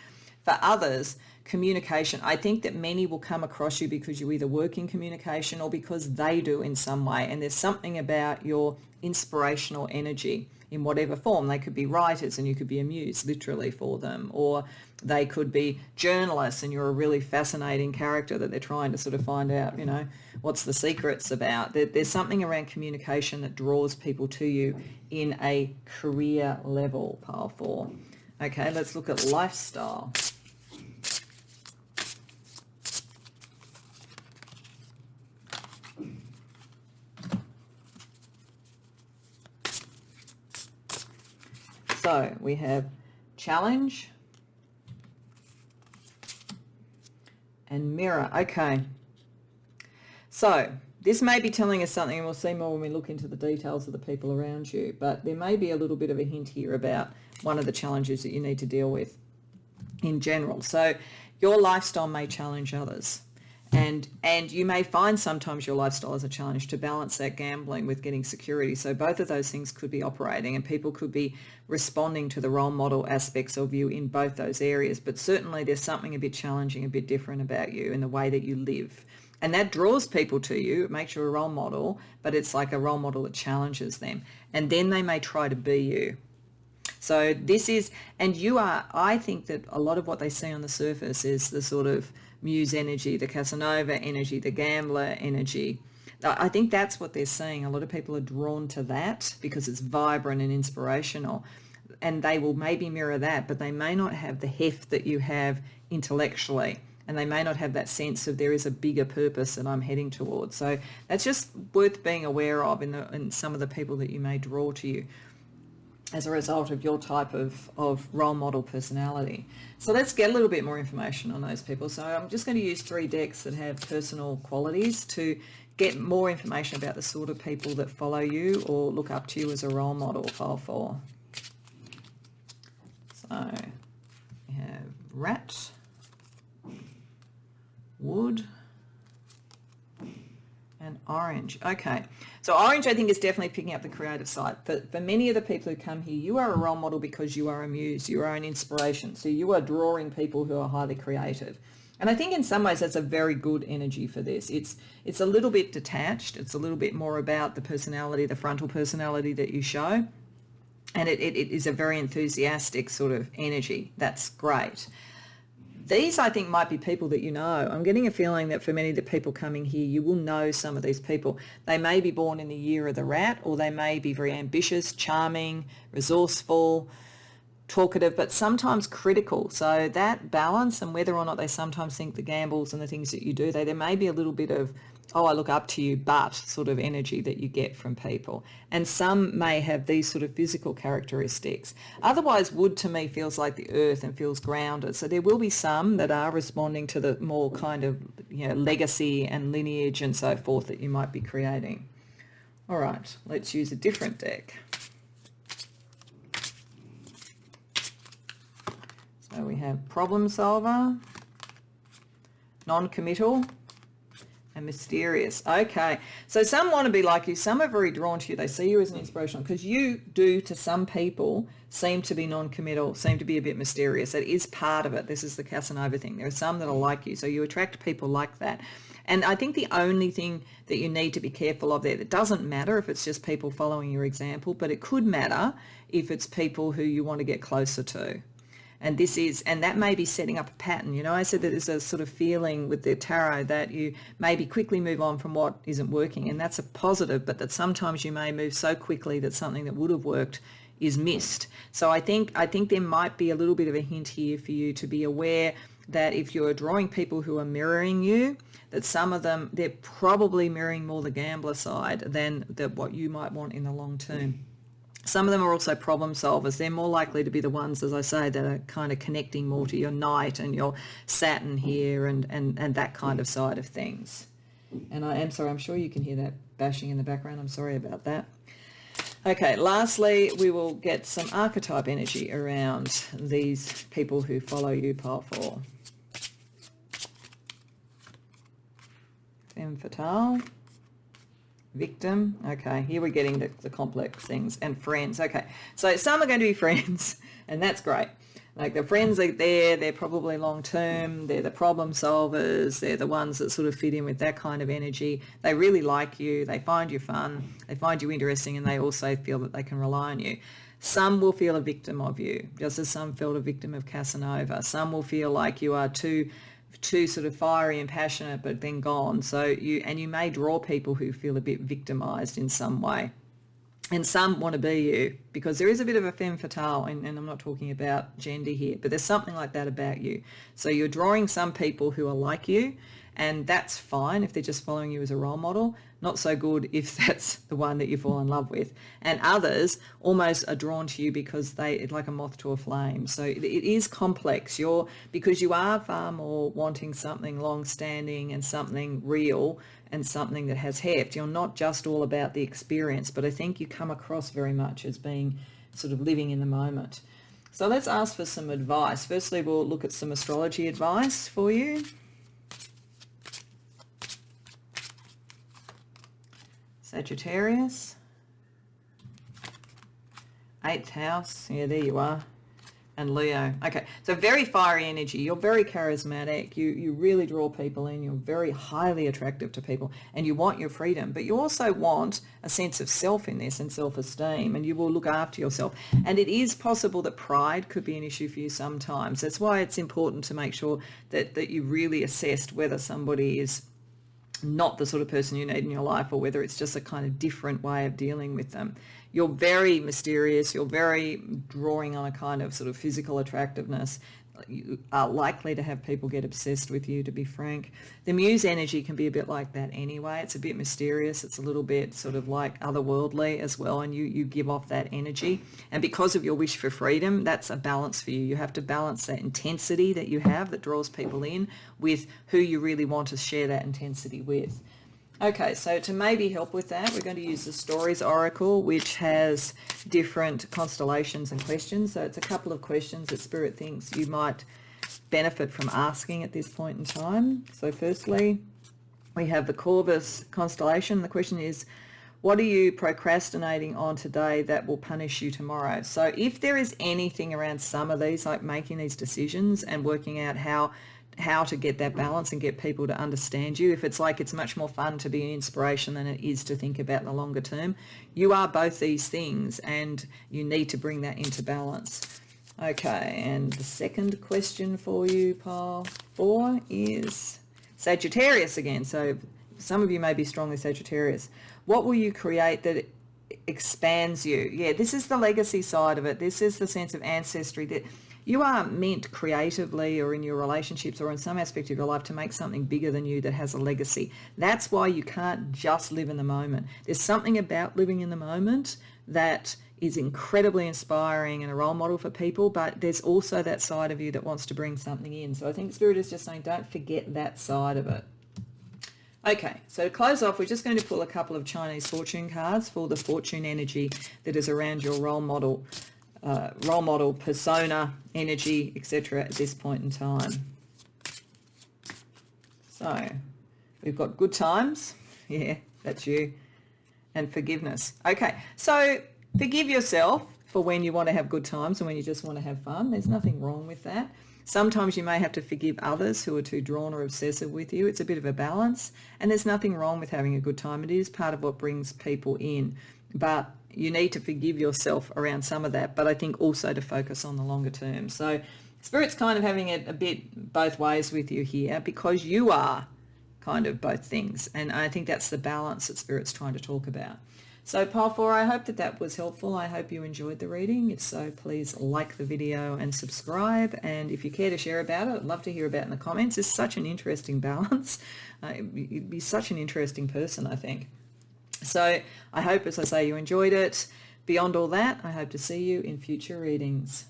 For others, communication, I think that many will come across you because you either work in communication or because they do in some way. And there's something about your inspirational energy in whatever form. They could be writers and you could be a muse literally for them, or they could be journalists and you're a really fascinating character that they're trying to sort of find out, what's the secrets about. There's something around communication that draws people to you in a career level, pile 4. Okay, let's look at lifestyle. So we have challenge and mirror. Okay. So this may be telling us something, and we'll see more when we look into the details of the people around you, but there may be a little bit of a hint here about one of the challenges that you need to deal with in general. So your lifestyle may challenge others. And you may find sometimes your lifestyle is a challenge to balance that gambling with getting security. So both of those things could be operating, and people could be responding to the role model aspects of you in both those areas. But certainly there's something a bit challenging, a bit different about you in the way that you live. And that draws people to you. It makes you a role model, but it's like a role model that challenges them. And then they may try to be you. So this is, and you are, I think that a lot of what they see on the surface is the sort of muse energy, the Casanova energy, the gambler energy. I think that's what they're seeing. A lot of people are drawn to that because it's vibrant and inspirational. and they will maybe mirror that, but they may not have the heft that you have intellectually, and they may not have that sense of there is a bigger purpose that I'm heading towards. So that's just worth being aware of in some of the people that you may draw to you as a result of your type of role model personality. So let's get a little bit more information on those people. So I'm just going to use 3 decks that have personal qualities to get more information about the sort of people that follow you or look up to you as a role model, file 4. So we have rat, wood, and orange. Okay, so orange I think is definitely picking up the creative side. For many of the people who come here, you are a role model because you are a muse, you are an inspiration. So you are drawing people who are highly creative. And I think in some ways that's a very good energy for this. It's a little bit detached. It's a little bit more about the personality, the frontal personality that you show. And it is a very enthusiastic sort of energy. That's great. These, I think, might be people that you know. I'm getting a feeling that for many of the people coming here, you will know some of these people. They may be born in the year of the rat, or they may be very ambitious, charming, resourceful, talkative, but sometimes critical. So that balance, and whether or not they sometimes think the gambles and the things that you do, there may be a little bit of, oh, I look up to you, but sort of energy that you get from people. And some may have these sort of physical characteristics. Otherwise, wood to me feels like the earth and feels grounded. So there will be some that are responding to the more kind of, legacy and lineage and so forth that you might be creating. All right, let's use a different deck. So we have problem solver, non-committal, and mysterious. Okay, so some want to be like you. Some are very drawn to you. They see you as an inspirational because you do, to some people, seem to be non-committal, seem to be a bit mysterious. That is part of it. This is the Casanova thing. There are some that are like you, so you attract people like that. And I think the only thing that you need to be careful of there, it doesn't matter if it's just people following your example, but it could matter if it's people who you want to get closer to. And that may be setting up a pattern. I said that there's a sort of feeling with the tarot that you maybe quickly move on from what isn't working, and that's a positive, but that sometimes you may move so quickly that something that would have worked is missed. So I think there might be a little bit of a hint here for you to be aware that if you're drawing people who are mirroring you, that some of them, they're probably mirroring more the gambler side than what you might want in the long term. Some of them are also problem solvers. They're more likely to be the ones, as I say, that are kind of connecting more to your night and your Saturn here and that kind of side of things. And I am sorry, I'm sure you can hear that bashing in the background. I'm sorry about that. Okay, lastly, we will get some archetype energy around these people who follow you, pile 4. Femme fatale. Victim. Okay, here we're getting the complex things. And friends. Okay, so some are going to be friends, and that's great. Like the friends are there, they're probably long term, they're the problem solvers, they're the ones that sort of fit in with that kind of energy. They really like you, they find you fun, they find you interesting, and they also feel that they can rely on you. Some will feel a victim of you, just as some felt a victim of Casanova. Some will feel like you are too sort of fiery and passionate, but then gone. So you may draw people who feel a bit victimized in some way. And some want to be you because there is a bit of a femme fatale, and I'm not talking about gender here, but there's something like that about you. So you're drawing some people who are like you, and that's fine if they're just following you as a role model. Not so good if that's the one that you fall in love with. And others almost are drawn to you because they're like a moth to a flame. So it is complex. Because you are far more wanting something long-standing and something real and something that has heft. You're not just all about the experience, but I think you come across very much as being sort of living in the moment. So let's ask for some advice. Firstly, we'll look at some astrology advice for you. Sagittarius, 8th house, yeah, there you are, and Leo. Okay, so very fiery energy. You're very charismatic. You really draw people in. You're very highly attractive to people, and you want your freedom, but you also want a sense of self in this and self-esteem, and you will look after yourself. And it is possible that pride could be an issue for you sometimes. That's why it's important to make sure that you really assessed whether somebody is not the sort of person you need in your life, or whether it's just a kind of different way of dealing with them. You're very mysterious. You're very drawing on a kind of sort of physical attractiveness. You are likely to have people get obsessed with you, to be frank. The muse energy can be a bit like that anyway. It's a bit mysterious. It's a little bit sort of like otherworldly as well, and you give off that energy. And because of your wish for freedom, that's a balance for you. You have to balance that intensity that you have that draws people in with who you really want to share that intensity with. Okay, so to maybe help with that, we're going to use the Stories Oracle, which has different constellations and questions. So it's a couple of questions that Spirit thinks you might benefit from asking at this point in time. So firstly, we have the Corvus constellation. The question is, what are you procrastinating on today that will punish you tomorrow? So if there is anything around some of these, like making these decisions and working out how to get that balance and get people to understand you. If it's like it's much more fun to be an inspiration than it is to think about the longer term, you are both these things and you need to bring that into balance. Okay, and the second question for you, Pile 4, is Sagittarius again. So some of you may be strongly Sagittarius. What will you create that expands you? Yeah, this is the legacy side of it. This is the sense of ancestry that you are meant creatively or in your relationships or in some aspect of your life to make something bigger than you that has a legacy. That's why you can't just live in the moment. There's something about living in the moment that is incredibly inspiring and a role model for people, but there's also that side of you that wants to bring something in. So I think Spirit is just saying don't forget that side of it. Okay, so to close off, we're just going to pull a couple of Chinese fortune cards for the fortune energy that is around your role model, persona, energy, etc. at this point in time. So we've got good times. Yeah, that's you. And forgiveness. Okay, so forgive yourself for when you want to have good times and when you just want to have fun. There's nothing wrong with that. Sometimes you may have to forgive others who are too drawn or obsessive with you. It's a bit of a balance, and there's nothing wrong with having a good time. It is part of what brings people in, but you need to forgive yourself around some of that, but I think also to focus on the longer term. So Spirit's kind of having it a bit both ways with you here because you are kind of both things, and I think that's the balance that Spirit's trying to talk about. So Pile 4, I hope that was helpful. I hope you enjoyed the reading. If so, please like the video and subscribe. And if you care to share about it, I'd love to hear about it in the comments. It's such an interesting balance. You'd be such an interesting person, I think. So I hope, as I say, you enjoyed it. Beyond all that, I hope to see you in future readings.